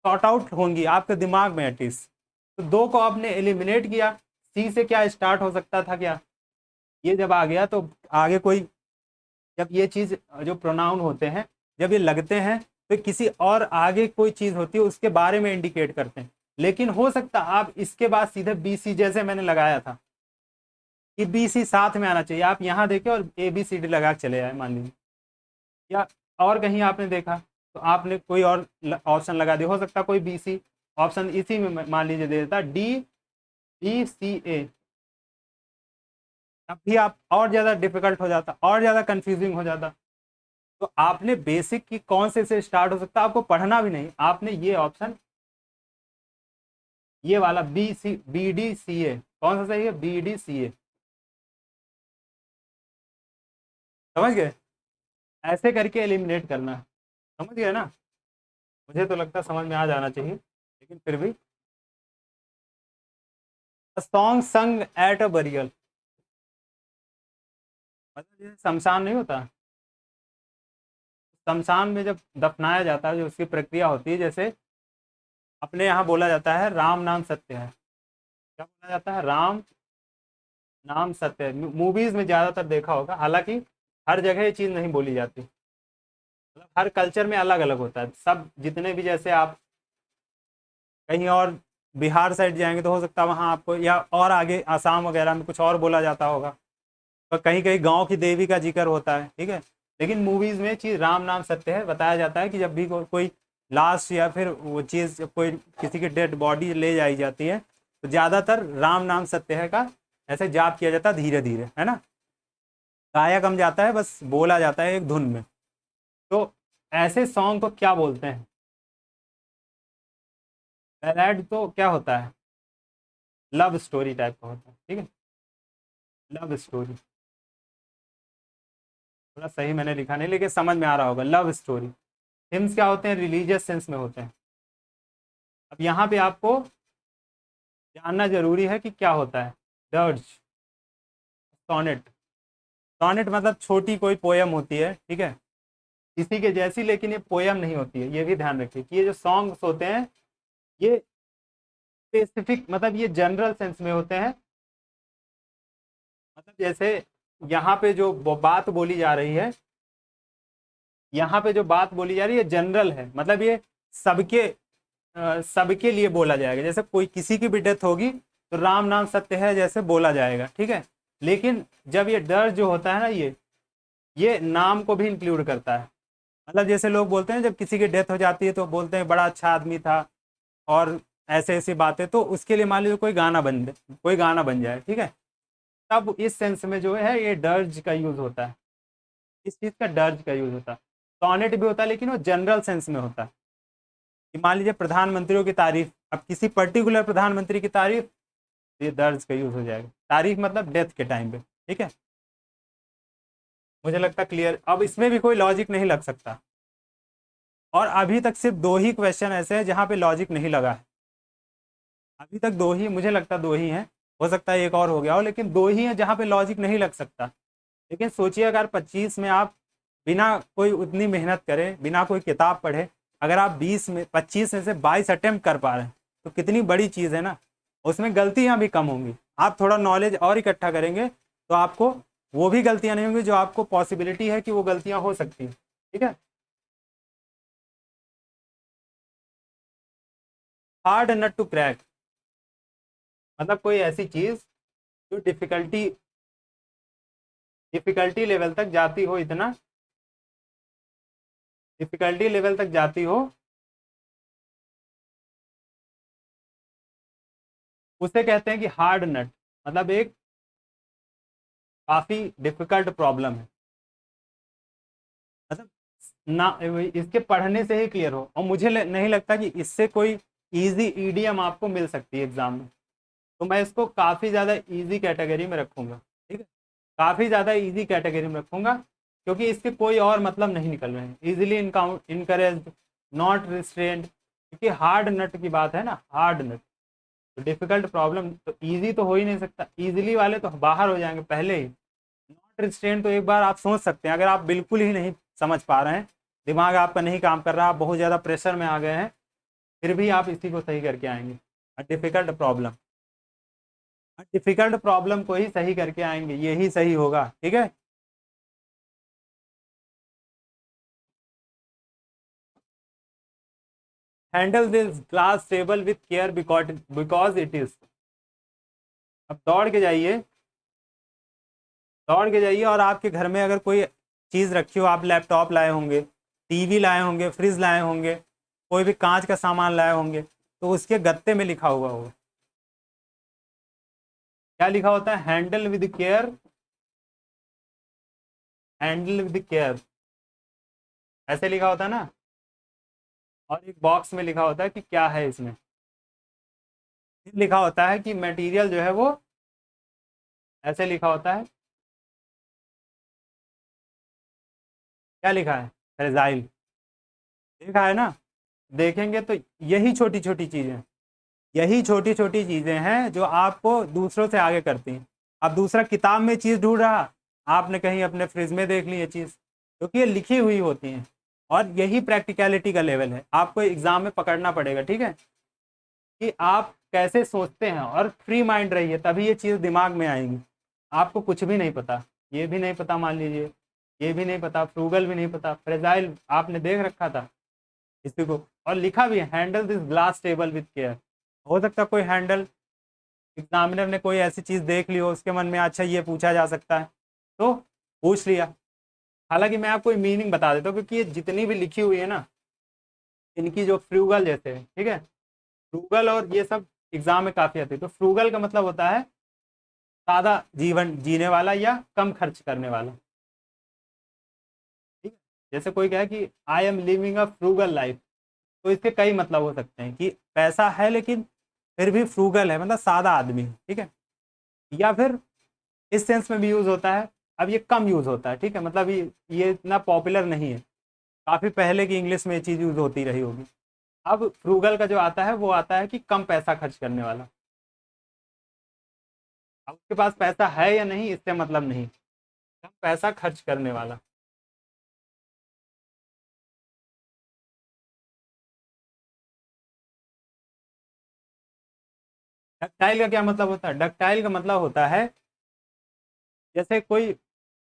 Speaker 1: सॉर्ट आउट होंगी आपके दिमाग में एटलीस्ट। तो दो को आपने एलिमिनेट किया, सी से क्या स्टार्ट हो सकता था, क्या ये जब आ गया तो आगे कोई, जब ये चीज़ जो प्रोनाउन होते हैं जब ये लगते हैं तो किसी और आगे कोई चीज़ होती है उसके बारे में इंडिकेट करते हैं। लेकिन हो सकता आप इसके बाद सीधे बी सी, जैसे मैंने लगाया था कि बी सी साथ में आना चाहिए, आप यहाँ देखें और ए बी सी डी लगा के चले आए मान लीजिए, या और कहीं आपने देखा तो आपने कोई और ऑप्शन लगा दिया, हो सकता कोई बी सी ऑप्शन इसी में मान लीजिए दे देता डी बी सी ए, तब भी आप और ज़्यादा डिफिकल्ट हो जाता, और ज़्यादा कंफ्यूजिंग हो जाता। तो आपने बेसिक की कौन से स्टार्ट हो सकता, आपको पढ़ना भी नहीं, आपने ये ऑप्शन, ये वाला B C B D C A, कौन सा सही है, बी डी सी ए, समझ गए, ऐसे करके एलिमिनेट करना है, समझ गए ना। मुझे तो लगता है समझ में आ जाना चाहिए, लेकिन फिर भी, सॉन्ग संग एट अ बरियल, मतलब ये शमशान नहीं होता, शमशान में जब दफनाया जाता है जो उसकी प्रक्रिया होती है, जैसे अपने यहाँ बोला जाता है राम नाम सत्य है, क्या बोला जाता है, राम नाम सत्य है, मूवीज में ज्यादातर देखा होगा, हालांकि हर जगह ये चीज नहीं बोली जाती, मतलब हर कल्चर में अलग अलग होता है सब, जितने भी, जैसे आप कहीं और बिहार साइड जाएंगे तो हो सकता है वहाँ आपको, या और आगे आसाम वगैरह में कुछ और बोला जाता होगा, तो कहीं कहीं गांव की देवी का जिक्र होता है, ठीक है। लेकिन मूवीज में चीज़ राम नाम सत्य है बताया जाता है कि जब भी कोई लाश या फिर वो चीज़, कोई किसी की डेड बॉडी ले जाई जाती है तो ज़्यादातर राम नाम सत्य है का ऐसे जाप किया जाता है, धीरे धीरे, है ना, गाया कम जाता है, बस बोला जाता है एक धुन में। तो ऐसे सॉन्ग को क्या बोलते हैं, बैलेड तो क्या होता है, लव स्टोरी टाइप का होता है, ठीक है, लव स्टोरी, थोड़ा सही मैंने लिखा नहीं लेकिन समझ में आ रहा होगा, लव स्टोरी। हिम्स क्या होते हैं, रिलीजियस सेंस में होते हैं। अब यहाँ पे आपको जानना जरूरी है कि क्या होता है डर्ज, सोनेट, सोनेट मतलब छोटी कोई पोयम होती है, ठीक है, इसी के जैसी, लेकिन ये पोयम नहीं होती है, ये भी ध्यान रखिए कि ये जो सॉन्ग्स होते हैं ये स्पेसिफिक, मतलब ये जनरल सेंस में होते हैं, मतलब जैसे यहाँ पे जो बात बोली जा रही है, यहाँ पे जो बात बोली जा रही है जनरल है, मतलब ये सबके सबके लिए बोला जाएगा, जैसे कोई किसी की भी डेथ होगी तो राम नाम सत्य है जैसे बोला जाएगा, ठीक है। लेकिन जब ये डर जो होता है ना, ये नाम को भी इंक्लूड करता है, मतलब जैसे लोग बोलते हैं जब किसी की डेथ हो जाती है तो बोलते हैं बड़ा अच्छा आदमी था, और ऐसे ऐसी बातें, तो उसके लिए मान लीजिए कोई गाना बन जाए, ठीक है, तब इस सेंस में जो है ये डर्ज का यूज होता है, इस चीज का डर्ज का यूज होता है। सॉनेट भी होता है लेकिन वो जनरल सेंस में होता है, कि मान लीजिए प्रधानमंत्रियों की तारीफ, अब किसी पर्टिकुलर प्रधानमंत्री की तारीफ, तो ये दर्ज का यूज हो जाएगा, तारीफ मतलब डेथ के टाइम पे, ठीक है। मुझे लगता है क्लियर, अब इसमें भी कोई लॉजिक नहीं लग सकता, और अभी तक सिर्फ दो ही क्वेश्चन ऐसे हैं जहाँ पे लॉजिक नहीं लगा है, अभी तक दो ही, मुझे लगता है दो ही हैं, हो सकता है एक और हो गया हो, लेकिन दो ही हैं जहाँ पे लॉजिक नहीं लग सकता। लेकिन सोचिए अगर 25 में आप बिना कोई उतनी मेहनत करे, बिना कोई किताब पढ़े, अगर आप 25 में से 22 अटेम्प्ट कर पा रहे हैं तो कितनी बड़ी चीज़ है ना, उसमें गलतियाँ भी कम होंगी, आप थोड़ा नॉलेज और इकट्ठा करेंगे तो आपको वो भी गलतियाँ नहीं होंगी जो आपको पॉसिबिलिटी है कि वो गलतियाँ हो सकती हैं, ठीक है। हार्ड नट टू क्रैक, मतलब कोई ऐसी चीज़ जो डिफिकल्टी लेवल तक जाती हो, इतना डिफिकल्टी लेवल तक जाती हो, उसे कहते हैं कि हार्ड नट, मतलब एक काफी डिफिकल्ट प्रॉब्लम है, मतलब ना इसके पढ़ने से ही क्लियर हो, और मुझे नहीं लगता कि इससे कोई इजी ईडीएम आपको मिल सकती है एग्जाम में, तो मैं इसको काफ़ी ज़्यादा इजी कैटेगरी में रखूँगा। ठीक है, काफ़ी ज़्यादा इजी कैटेगरी में रखूँगा, क्योंकि इसके कोई और मतलब नहीं निकल रहे हैं। इजीली इनकरेज्ड, नॉट रिस्ट्रेंड, क्योंकि हार्ड नट की बात है ना, हार्ड नट, तो डिफिकल्ट प्रॉब्लम तो इजी तो हो ही नहीं सकता। इजीली वाले तो बाहर हो जाएंगे पहले ही। नॉट रिस्ट्रेंड तो एक बार आप सोच सकते हैं, अगर आप बिल्कुल ही नहीं समझ पा रहे हैं, दिमाग आपका नहीं काम कर रहा, आप बहुत ज़्यादा प्रेशर में आ गए हैं, फिर भी आप इसी को सही करके आएंगे। डिफिकल्ट प्रॉब्लम, डिफिकल्ट प्रॉब्लम को ही सही करके आएंगे, यही सही होगा। ठीक है, handle this glass table with care because it is. अब दौड़ के जाइए और आपके घर में अगर कोई चीज़ रखी हो, आप लैपटॉप लाए होंगे, टीवी लाए होंगे, फ्रिज लाए होंगे, कोई भी कांच का सामान लाए होंगे, तो उसके गत्ते में लिखा हुआ होगा, क्या लिखा होता है? Handle with care, handle with care, ऐसे लिखा होता है ना। और एक बॉक्स में लिखा होता है कि क्या है इसमें, लिखा होता है कि मटेरियल जो है वो ऐसे लिखा होता है, क्या लिखा है? फ्रेजाइल लिखा है ना। देखेंगे तो यही छोटी छोटी चीज़ें, यही छोटी छोटी चीज़ें हैं जो आपको दूसरों से आगे करती हैं। अब दूसरा किताब में चीज़ ढूंढ रहा, आपने कहीं अपने फ्रिज में देख ली ये चीज़, क्योंकि ये लिखी हुई होती हैं। और यही प्रैक्टिकलिटी का लेवल है, आपको एग्जाम में पकड़ना पड़ेगा। ठीक है, कि आप कैसे सोचते हैं, और फ्री माइंड रहिए, तभी ये चीज़ दिमाग में आएंगी। आपको कुछ भी नहीं पता, ये भी नहीं पता, मान लीजिए ये भी नहीं पता, फ्रूगल भी नहीं पता, फ्रेजाइल आपने देख रखा था इसी को, और लिखा भी है handle this glass table with care. हो सकता है कोई हैंडल, एग्जामिनर ने कोई ऐसी चीज़ देख ली हो, उसके मन में अच्छा ये पूछा जा सकता है, तो पूछ लिया। हालांकि मैं आपको मीनिंग बता देता हूँ, क्योंकि ये जितनी भी लिखी हुई है ना, इनकी जो फ्रूगल जैसे है, ठीक है, फ्रूगल और ये सब एग्जाम में काफ़ी आती है। तो फ्रूगल का मतलब होता है सादा जीवन जीने वाला या कम खर्च करने वाला। ठीक है, जैसे कोई कहे कि I am living a frugal life, तो इसके कई मतलब हो सकते हैं, कि पैसा है लेकिन फिर भी फ्रूगल है, मतलब सादा आदमी है। ठीक है, या फिर इस सेंस में भी यूज़ होता है। अब ये कम यूज़ होता है, ठीक है, मतलब ये इतना पॉपुलर नहीं है, काफ़ी पहले की इंग्लिश में ये चीज़ यूज़ होती रही होगी। अब फ्रूगल का जो आता है वो आता है कि कम पैसा खर्च करने वाला। अब उसके पास पैसा है या नहीं इससे मतलब नहीं, कम पैसा खर्च करने वाला। डक्टाइल का क्या मतलब होता है? डक्टाइल का मतलब होता है, जैसे कोई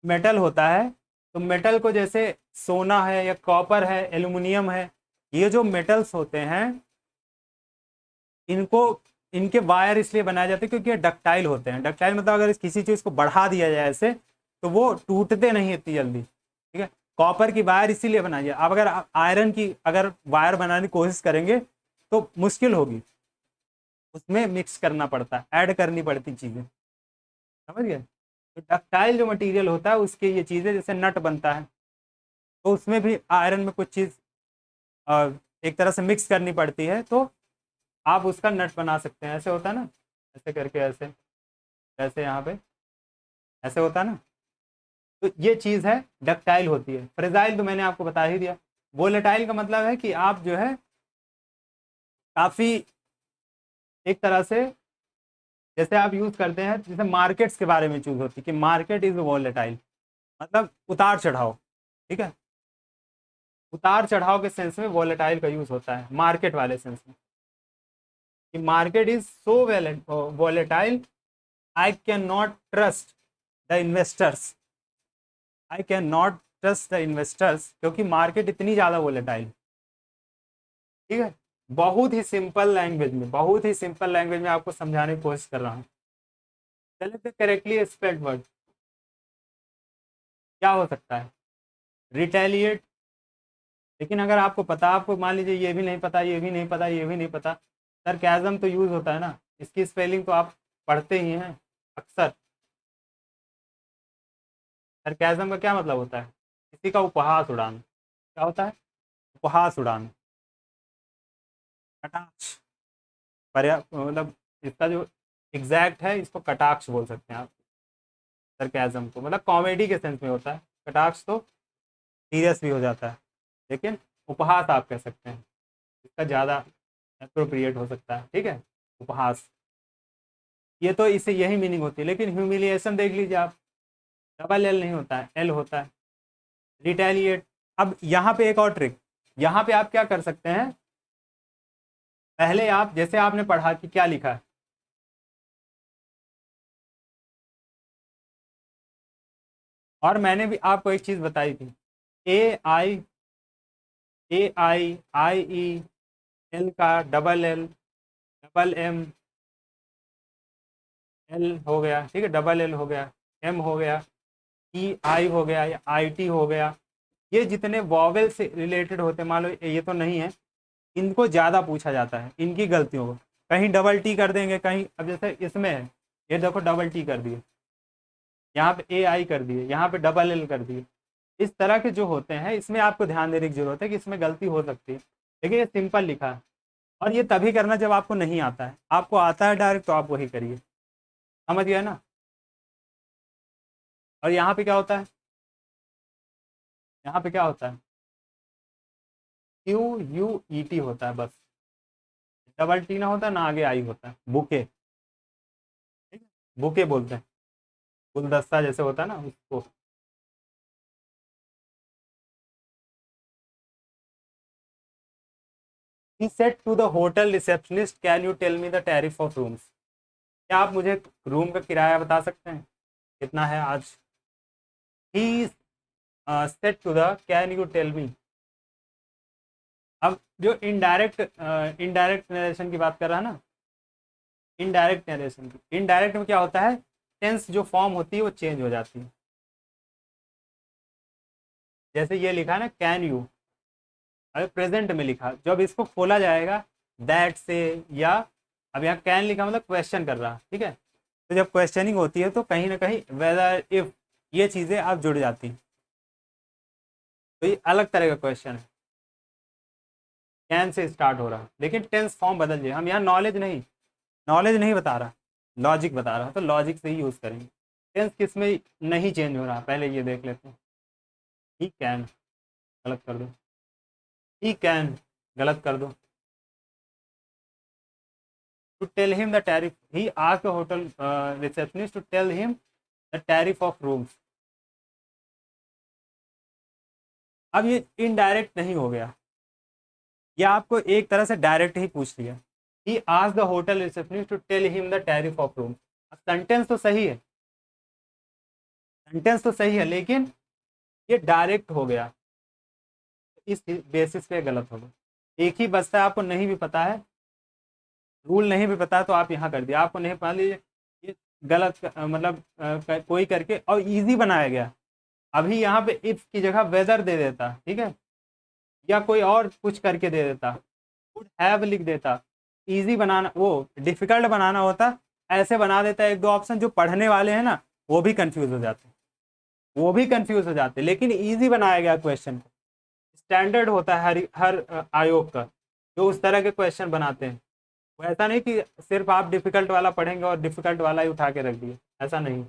Speaker 1: मेटल होता है, तो मेटल को जैसे सोना है या कॉपर है, एल्युमिनियम है, ये जो मेटल्स होते हैं, इनको, इनके वायर इसलिए बनाए जाते हैं क्योंकि ये डक्टाइल होते हैं। डक्टाइल मतलब अगर किसी चीज़ को बढ़ा दिया जाए ऐसे, तो वो टूटते नहीं इतनी जल्दी। ठीक है, कॉपर की वायर इसीलिए बनाई जाए। अब अगर आप आयरन की अगर वायर बनाने की कोशिश करेंगे तो मुश्किल होगी, उसमें मिक्स करना पड़ता है, ऐड करनी पड़ती चीज़ें, समझ गए? तो डक्टाइल जो मटेरियल होता है उसके ये चीज़ें, जैसे नट बनता है, तो उसमें भी आयरन में कुछ चीज़ एक तरह से मिक्स करनी पड़ती है, तो आप उसका नट बना सकते हैं। ऐसे होता है ना, ऐसे करके, ऐसे, ऐसे यहाँ पे ऐसे होता है ना, तो ये चीज़ है, डक्टाइल होती है। फ्रेजाइल तो मैंने आपको बता ही दिया। वोलेटाइल का मतलब है कि आप जो है काफ़ी, एक तरह से, जैसे आप यूज़ करते हैं, जैसे मार्केट्स के बारे में चूज होती है कि मार्केट इज वोलेटाइल, मतलब उतार चढ़ाव। ठीक है, उतार चढ़ाव के सेंस में वोलेटाइल का यूज़ होता है, मार्केट वाले सेंस में, कि market is so volatile, I can not trust the investors, I can not trust the investors, क्योंकि मार्केट इतनी ज़्यादा वोलेटाइल। ठीक है, बहुत ही सिंपल लैंग्वेज में, बहुत ही सिंपल लैंग्वेज में आपको समझाने की कोशिश कर रहा हूँ। Select the correctly spelled word, क्या हो सकता है? रिटेलिएट। लेकिन अगर आपको पता, आपको मान लीजिए ये भी नहीं पता, ये भी नहीं पता, ये भी नहीं पता, सरकैज़म तो यूज़ होता है ना, इसकी स्पेलिंग तो आप पढ़ते ही हैं अक्सर। सरकैज़म का क्या मतलब होता है? किसी का उपहास उड़ाना। क्या होता है? उपहास उड़ाना, कटाक्ष। मतलब इसका जो एग्जैक्ट है, इसको कटाक्ष बोल सकते हैं आप, सरकैज़म को, मतलब कॉमेडी के सेंस में होता है। कटाक्ष तो सीरियस भी हो जाता है, लेकिन उपहास आप कह सकते हैं, इसका ज़्यादा अप्रोप्रिएट हो सकता है, ठीक है, उपहास। ये तो इससे यही मीनिंग होती है, लेकिन ह्यूमिलिएशन देख लीजिए आप, डबल एल नहीं होता है, एल होता है। रिटेलिएट, अब यहाँ पे एक और ट्रिक, यहाँ पे आप क्या कर सकते हैं, पहले आप जैसे आपने पढ़ा कि क्या लिखा है, और मैंने भी आपको एक चीज़ बताई थी, A I I E, L का double L, double M, L हो गया, ठीक है, डबल एल हो गया, एम हो गया, ई आई हो गया, या आई टी हो गया, ये जितने वॉवेल से रिलेटेड होते हैं, मान लो ये तो नहीं है, इनको ज़्यादा पूछा जाता है, इनकी गलतियों को, कहीं डबल टी कर देंगे, कहीं, अब जैसे इसमें है, ये देखो डबल टी कर दिए, यहाँ पे ए आई कर दिए, यहाँ पे डबल एल कर दिए। इस तरह के जो होते हैं, इसमें आपको ध्यान देने की जरूरत है कि इसमें गलती हो सकती है, लेकिन ये सिंपल लिखा है। और ये तभी करना जब आपको नहीं आता है, आपको आता है डायरेक्ट तो आप वही करिए, समझ गया ना। और यहाँ पे क्या होता है, यहाँ पे क्या होता है, क्यू यू ई टी होता है बस, डबल टी ना होता है, ना आगे आई होता है, बुके, ठीक है, बुके बोलते हैं, गुलदस्ता जैसे होता है ना उसको। He said to the hotel receptionist, "Can you tell me the tariff of rooms?" क्या आप मुझे रूम का किराया बता सकते हैं कितना है आज? He said to the, "Can you tell me?" अब जो इनडायरेक्ट नरेशन की बात कर रहा है ना, इनडायरेक्ट नरेशन की, इनडायरेक्ट में क्या होता है, टेंस जो फॉर्म होती है वो चेंज हो जाती है। जैसे ये लिखा है ना, कैन यू, अगर प्रेजेंट में लिखा, जब इसको खोला जाएगा दैट से, या अब यहाँ कैन लिखा मतलब क्वेश्चन कर रहा, ठीक है, तो जब क्वेश्चनिंग होती है तो कहीं ना कहीं वेदर इफ ये चीज़ें आप जुड़ जाती हैं, तो ये अलग तरह का क्वेश्चन है, कैन से स्टार्ट हो रहा, लेकिन टेंस फॉर्म बदल जाए। हम यहाँ नॉलेज नहीं बता रहा, लॉजिक बता रहा, तो लॉजिक से ही यूज़ करेंगे। टेंस किस में नहीं चेंज हो रहा, पहले ये देख लेते हैं। ही कैन, गलत कर दो, ही कैन, गलत कर दो, to tell him the tariff, he asked the hotel receptionist to tell him the tariff of rooms। अब ये इनडायरेक्ट नहीं हो गया, ये आपको एक तरह से डायरेक्ट ही पूछ लिया, he asked the hotel receptionist to tell him the tariff of rooms। Sentence तो सही है, सेंटेंस तो सही है, लेकिन ये डायरेक्ट हो गया, इस बेसिस पे गलत हो गया। एक ही बचता है, आपको नहीं भी पता है, रूल नहीं भी पता है, तो आप यहाँ कर दिया, आपको नहीं पता, लीजिए ये गलत मतलब कोई करके और इजी बनाया गया। अभी यहाँ पे इफ की जगह वेदर दे देता, ठीक है, या कोई और कुछ करके दे देता, वुड हैव लिख देता, इजी बनाना, वो डिफिकल्ट बनाना होता, ऐसे बना देता है एक दो ऑप्शन, जो पढ़ने वाले हैं ना वो भी कंफ्यूज हो जाते, वो भी कंफ्यूज हो जाते, लेकिन इजी बनाया गया क्वेश्चन को। स्टैंडर्ड होता है हर आयोग का, जो उस तरह के क्वेश्चन बनाते हैं। वो ऐसा नहीं कि सिर्फ आप डिफिकल्ट वाला पढ़ेंगे और डिफिकल्ट वाला ही उठा के रख दिए, ऐसा नहीं।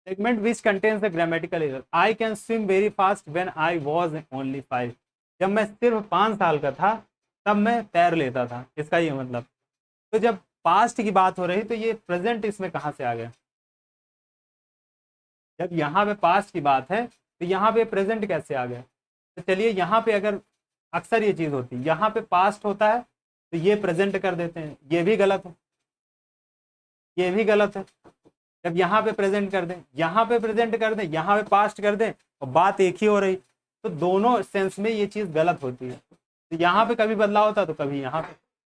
Speaker 1: Segment which contains the grammatical error, I can swim very fast when I was only 5। जब मैं सिर्फ 5 साल का था तब मैं तैर लेता था, इसका ये मतलब। तो जब पास्ट की बात हो रही तो ये प्रेजेंट इसमें कहाँ से आ गया, जब यहाँ पे पास्ट की बात है तो यहाँ पे प्रेजेंट कैसे आ गया। तो चलिए यहाँ पे अगर अक्सर ये चीज़ होती है, यहाँ पे पास्ट होता है तो ये प्रेजेंट कर देते हैं, ये भी गलत है, ये भी गलत है। जब यहाँ पे प्रेजेंट कर दें, यहाँ पे प्रेजेंट कर दें, यहाँ पे पास्ट कर दें, और बात एक ही हो रही, तो दोनों सेंस में ये चीज़ गलत होती है। तो यहाँ पे कभी बदलाव होता तो कभी यहाँ पे,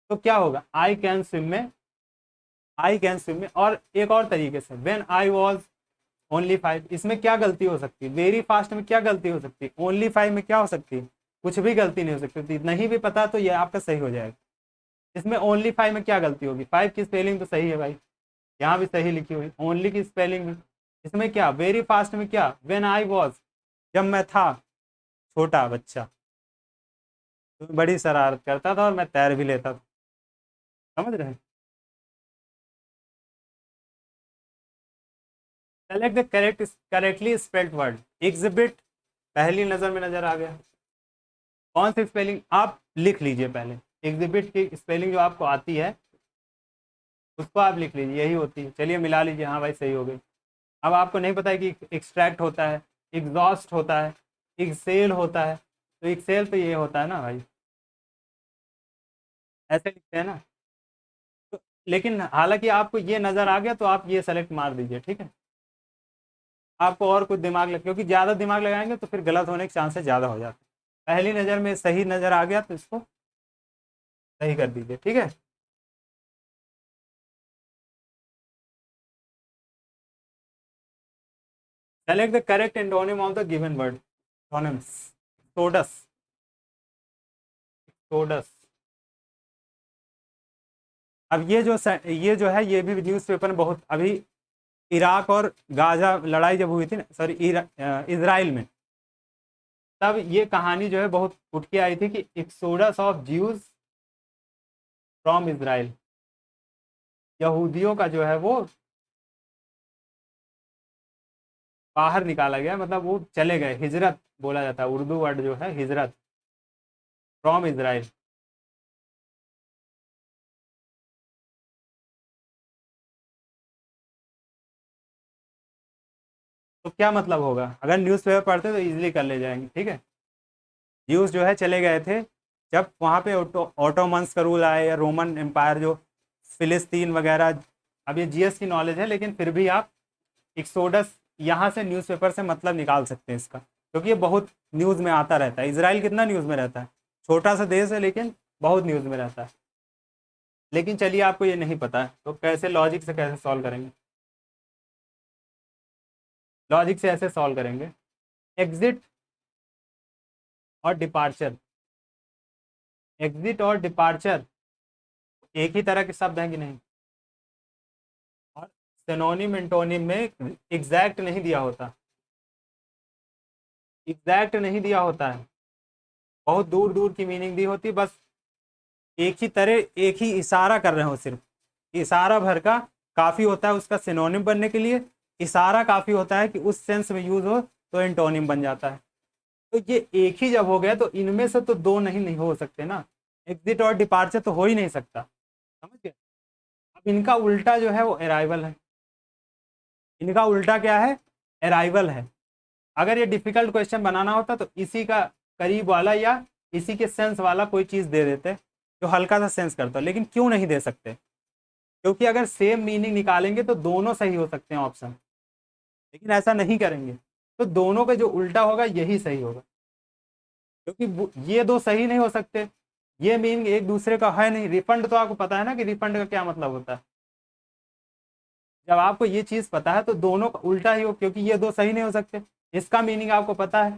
Speaker 1: तो क्या होगा, आई कैन स्विम में, आई कैन स्विम में, और एक और तरीके से व्हेन आई वॉज ओनली 5, इसमें क्या गलती हो सकती है, वेरी फास्ट में क्या गलती हो सकती है, ओनली 5 में क्या हो सकती है, कुछ भी गलती नहीं हो सकती। नहीं भी पता तो ये आपका सही हो जाएगा। इसमें ओनली 5 में क्या गलती होगी, 5 की स्पेलिंग तो सही है भाई, यहाँ भी सही लिखी हुई, ओनली की स्पेलिंग भी। इसमें क्या, वेरी फास्ट में क्या, व्हेन आई वॉज, जब मैं था छोटा बच्चा, तो बड़ी शरारत करता था और मैं तैर भी लेता था, समझ रहे हैं? Select the correctly spelled word. Exhibit पहली नज़र में नज़र आ गया। कौन सी स्पेलिंग आप लिख लीजिए पहले। एग्जिबिट की स्पेलिंग जो आपको आती है उसको आप लिख लीजिए, यही होती है। चलिए मिला लीजिए, हाँ भाई सही हो गई। अब आपको नहीं पता है कि एक्सट्रैक्ट होता है, एग्जॉस्ट होता है, एक्सेल होता है, तो एक्सेल तो ये होता है ना भाई, ऐसे लिखते हैं ना। तो लेकिन हालांकि आपको ये नज़र आ गया तो आप ये सेलेक्ट मार दीजिए, ठीक है। आपको और कुछ दिमाग लग, क्योंकि ज़्यादा दिमाग लगाएंगे तो फिर गलत होने के चांसेस ज़्यादा हो जाते हैं। पहली नज़र में सही नज़र आ गया तो इसको सही कर दीजिए, ठीक है। Select the correct antonym of the given word. Antonyms. सोडस। सोडस। अब ये जो है ये भी न्यूज़पेपर में बहुत अभी, इराक और गाजा लड़ाई जब हुई थी ना, सॉरी इसराइल में, तब ये कहानी जो है बहुत उठ के आई थी कि exodus of Jews from Israel. यहूदियों का जो है वो बाहर निकाला गया, मतलब वो चले गए, हिजरत बोला जाता है, उर्दू वर्ड जो है हिजरत, फ्रॉम इसराइल। तो क्या मतलब होगा, अगर न्यूज़पेपर पढ़ते तो इजीली कर ले जाएंगे, ठीक है। ज्यूज जो है चले गए थे जब वहाँ पे ऑटोमन्स का रूल आया, या रोमन एम्पायर जो फिलिस्तीन वगैरह। अब ये जीएस की नॉलेज है, लेकिन फिर भी आप एक्सोडस यहाँ से न्यूज़पेपर से मतलब निकाल सकते हैं इसका, क्योंकि ये बहुत न्यूज़ में आता रहता है। इसराइल कितना न्यूज़ में रहता है, छोटा सा देश है लेकिन बहुत न्यूज़ में रहता है। लेकिन चलिए आपको ये नहीं पता है तो कैसे, लॉजिक से कैसे सॉल्व करेंगे। लॉजिक से ऐसे सॉल्व करेंगे। एग्जिट और डिपार्चर। एग्जिट और डिपार्चर एक ही तरह के शब्द हैं कि नहीं। और सिनोनिम एंटोनिम में एग्जैक्ट नहीं दिया होता, एग्जैक्ट नहीं दिया होता है, बहुत दूर दूर की मीनिंग दी होती, बस एक ही तरह, एक ही इशारा कर रहे हो सिर्फ, इशारा भर का काफ़ी होता है उसका सिनोनिम बनने के लिए। इशारा काफ़ी होता है कि उस सेंस में यूज़ हो तो एंटोनिम बन जाता है। तो ये एक ही जब हो गया तो इनमें से तो दो नहीं हो सकते ना। एग्जिट और डिपार्चर तो हो ही नहीं सकता, समझ गए। अब इनका उल्टा जो है वो अराइवल है। इनका उल्टा क्या है, अराइवल है। अगर ये डिफिकल्ट क्वेश्चन बनाना होता तो इसी का करीब वाला या इसी के सेंस वाला कोई चीज़ दे देते जो हल्का सा सेंस करता, लेकिन क्यों नहीं दे सकते, क्योंकि अगर सेम मीनिंग निकालेंगे तो दोनों सही हो सकते हैं ऑप्शन, लेकिन ऐसा नहीं करेंगे। तो दोनों का जो उल्टा होगा यही सही होगा, क्योंकि ये दो सही नहीं हो सकते। ये मीनिंग एक दूसरे का है नहीं। रिफंड तो आपको पता है ना कि रिफंड का क्या मतलब होता है। जब आपको ये चीज़ पता है तो दोनों का उल्टा ही हो, क्योंकि ये दो सही नहीं हो सकते। इसका मीनिंग आपको पता है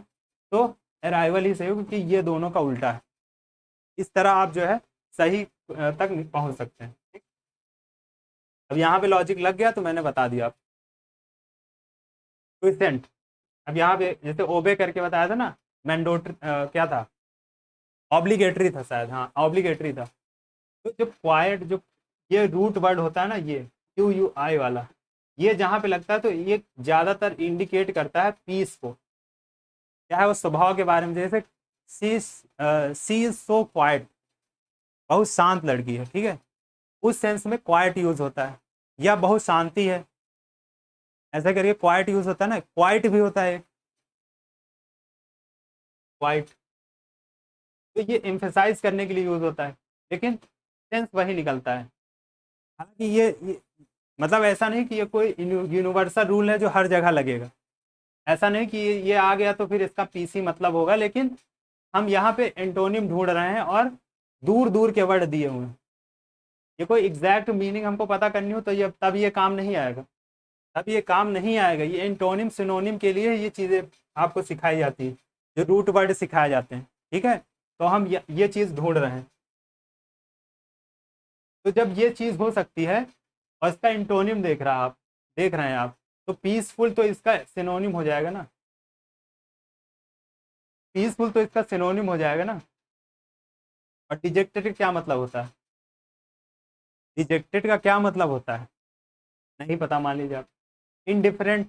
Speaker 1: तो अराइवल ही सही हो, क्योंकि ये दोनों का उल्टा है। इस तरह आप जो है सही तक पहुंच सकते हैं, ठीक। अब यहाँ पे लॉजिक लग गया तो मैंने बता दिया आप। क्विसेंट। अब यहाँ पे जैसे ओबे करके बताया था ना, मैंडोटरी क्या था, ऑब्लिगेटरी था शायद, हाँ ऑब्लिगेटरी था। तो जो क्वाइट, जो ये रूट वर्ड होता है ना, ये क्यू यू आई वाला, ये जहाँ पे लगता है तो ये ज़्यादातर इंडिकेट करता है पीस को। क्या है वो स्वभाव के बारे में, जैसे सी इज सो क्वाइट, बहुत शांत लड़की है, ठीक है। उस सेंस में क्वाइट यूज होता है, या बहुत शांति है, ऐसा करके क्वाइट यूज होता है ना। क्वाइट भी होता है क्वाइट, तो ये एम्फेसाइज करने के लिए यूज होता है, लेकिन सेंस वही निकलता है। हालांकि ये मतलब ऐसा नहीं कि ये कोई यूनिवर्सल रूल है जो हर जगह लगेगा। ऐसा नहीं कि ये आ गया तो फिर इसका पीसी मतलब होगा, लेकिन हम यहाँ पे एंटोनिम ढूंढ रहे हैं और दूर दूर के वर्ड दिए हुए हैं। ये कोई एग्जैक्ट मीनिंग हमको पता करनी हो तो ये तब ये काम नहीं आएगा, तब ये काम नहीं आएगा। ये एंटोनिम सिनोनिम के लिए ये चीज़ें आपको सिखाई जाती है, जो रूट वर्ड सिखाए जाते हैं, ठीक है। तो हम ये चीज़ ढूंढ रहे हैं। तो जब ये चीज़ हो सकती है और इसका एंटोनिम देख रहे हैं आप, तो पीसफुल तो इसका सिनोनिम हो जाएगा ना। पीसफुल तो इसका सिनोनिम हो जाएगा ना। और डिजेक्टेड क्या मतलब होता है, डिजेक्टेड का क्या मतलब होता है, नहीं पता मान लीजिए आप। इनडिफरेंट,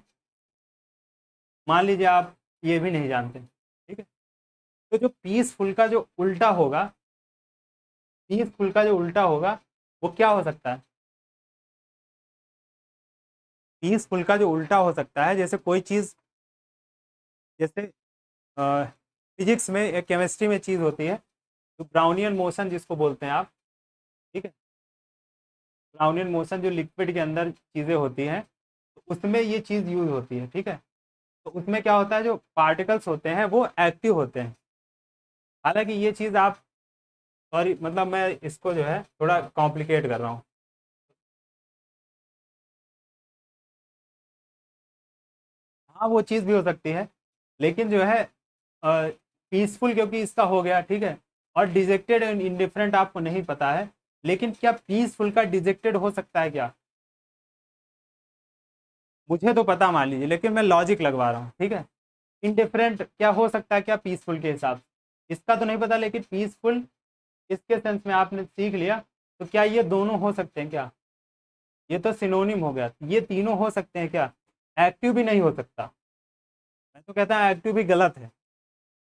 Speaker 1: मान लीजिए आप ये भी नहीं जानते, ठीक है। तो जो पीसफुल का जो उल्टा होगा, पीसफुल का जो उल्टा होगा वो क्या हो सकता है? पीसफुल का जो उल्टा हो सकता है, जैसे कोई चीज़, जैसे फिजिक्स में या केमिस्ट्री में चीज़ होती है तो ब्राउनियन मोशन जिसको बोलते हैं आप, ठीक है। ब्राउनियन मोशन जो लिक्विड के अंदर चीज़ें होती हैं तो उसमें ये चीज़ यूज होती है, ठीक है। तो उसमें क्या होता है, जो पार्टिकल्स होते हैं वो एक्टिव होते हैं। हालांकि ये चीज़ आप, सॉरी मतलब मैं इसको जो है थोड़ा कॉम्प्लिकेट कर रहा हूँ। हाँ वो चीज़ भी हो सकती है, लेकिन जो है पीसफुल क्योंकि इसका हो गया, ठीक है। और डिजेक्टेड एंड इंडिफरेंट आपको नहीं पता है, लेकिन क्या पीसफुल का डिजेक्टेड हो सकता है क्या? मुझे तो पता मान लीजिए, लेकिन मैं लॉजिक लगवा रहा हूँ, ठीक है। इंडिफरेंट क्या हो सकता है क्या पीसफुल के हिसाब से, इसका तो नहीं पता, लेकिन पीसफुल इसके सेंस में आपने सीख लिया। तो क्या ये दोनों हो सकते हैं क्या? ये तो सिनोनिम हो गया, ये तीनों हो सकते हैं क्या? एक्टिव भी नहीं हो सकता। मैं तो कहता हूँ एक्टिव भी गलत है।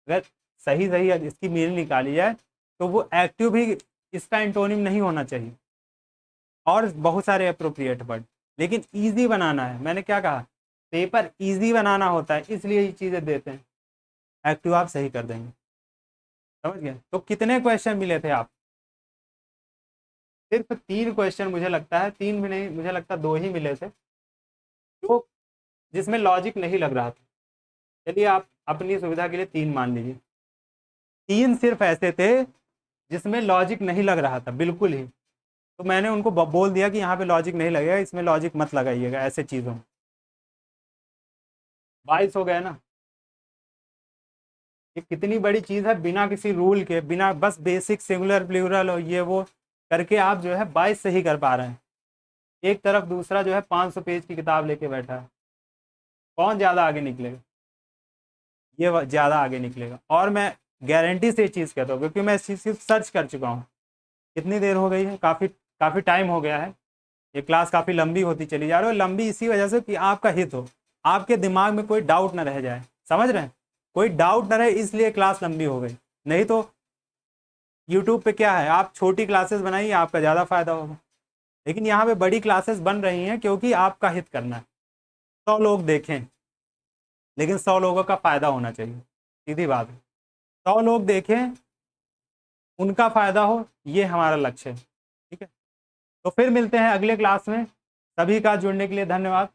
Speaker 1: अगर सही सही इसकी मीनिंग निकाली जाए तो वो एक्टिव भी इसका एंटोनिम नहीं होना चाहिए। और बहुत सारे अप्रोप्रिएट वर्ड, लेकिन इजी बनाना है, मैंने क्या कहा, पेपर इजी बनाना होता है, इसलिए ये चीज़ें देते हैं। एक्टिव आप सही कर देंगे, समझ गए। तो कितने क्वेश्चन मिले थे आप? सिर्फ 3 क्वेश्चन, मुझे लगता है 3 भी नहीं, मुझे लगता है 2 ही मिले थे तो, जिसमें लॉजिक नहीं लग रहा था। चलिए आप अपनी सुविधा के लिए 3 मान लीजिए। 3 सिर्फ ऐसे थे जिसमें लॉजिक नहीं लग रहा था बिल्कुल ही। तो मैंने उनको बोल दिया कि यहाँ पे लॉजिक नहीं लगेगा, इसमें लॉजिक मत लगाइएगा ऐसे चीज़ों में। 22 हो गए ना। ये कितनी बड़ी चीज़ है, बिना किसी रूल के, बिना बस बेसिक सिंगुलर प्लूरल और ये वो करके आप जो है 22 से ही कर पा रहे हैं। एक तरफ दूसरा जो है 500 पेज की किताब लेके बैठा है, कौन ज़्यादा आगे निकलेगा? ये ज़्यादा आगे निकलेगा। और मैं गारंटी से ये चीज़ कहता हूँ, क्योंकि मैं इस चीज़ की सर्च कर चुका हूँ। कितनी देर हो गई है, काफ़ी काफ़ी टाइम हो गया है। ये क्लास काफ़ी लंबी होती चली जा रही है, लंबी इसी वजह से कि आपका हित हो, आपके दिमाग में कोई डाउट ना रह जाए, समझ रहे हैं, कोई डाउट ना रहे, इसलिए क्लास लंबी हो गई। नहीं तो यूट्यूब पे क्या है, आप छोटी क्लासेस बनाइए, आपका ज़्यादा फायदा होगा। लेकिन यहाँ पे बड़ी क्लासेस बन रही हैं क्योंकि आपका हित करना है। 100 लोग देखें, लेकिन 100 लोगों का फायदा होना चाहिए, सीधी बात है। 100 लोग देखें, उनका फायदा हो, ये हमारा लक्ष्य है, ठीक है। तो फिर मिलते हैं अगले क्लास में। सभी का जुड़ने के लिए धन्यवाद।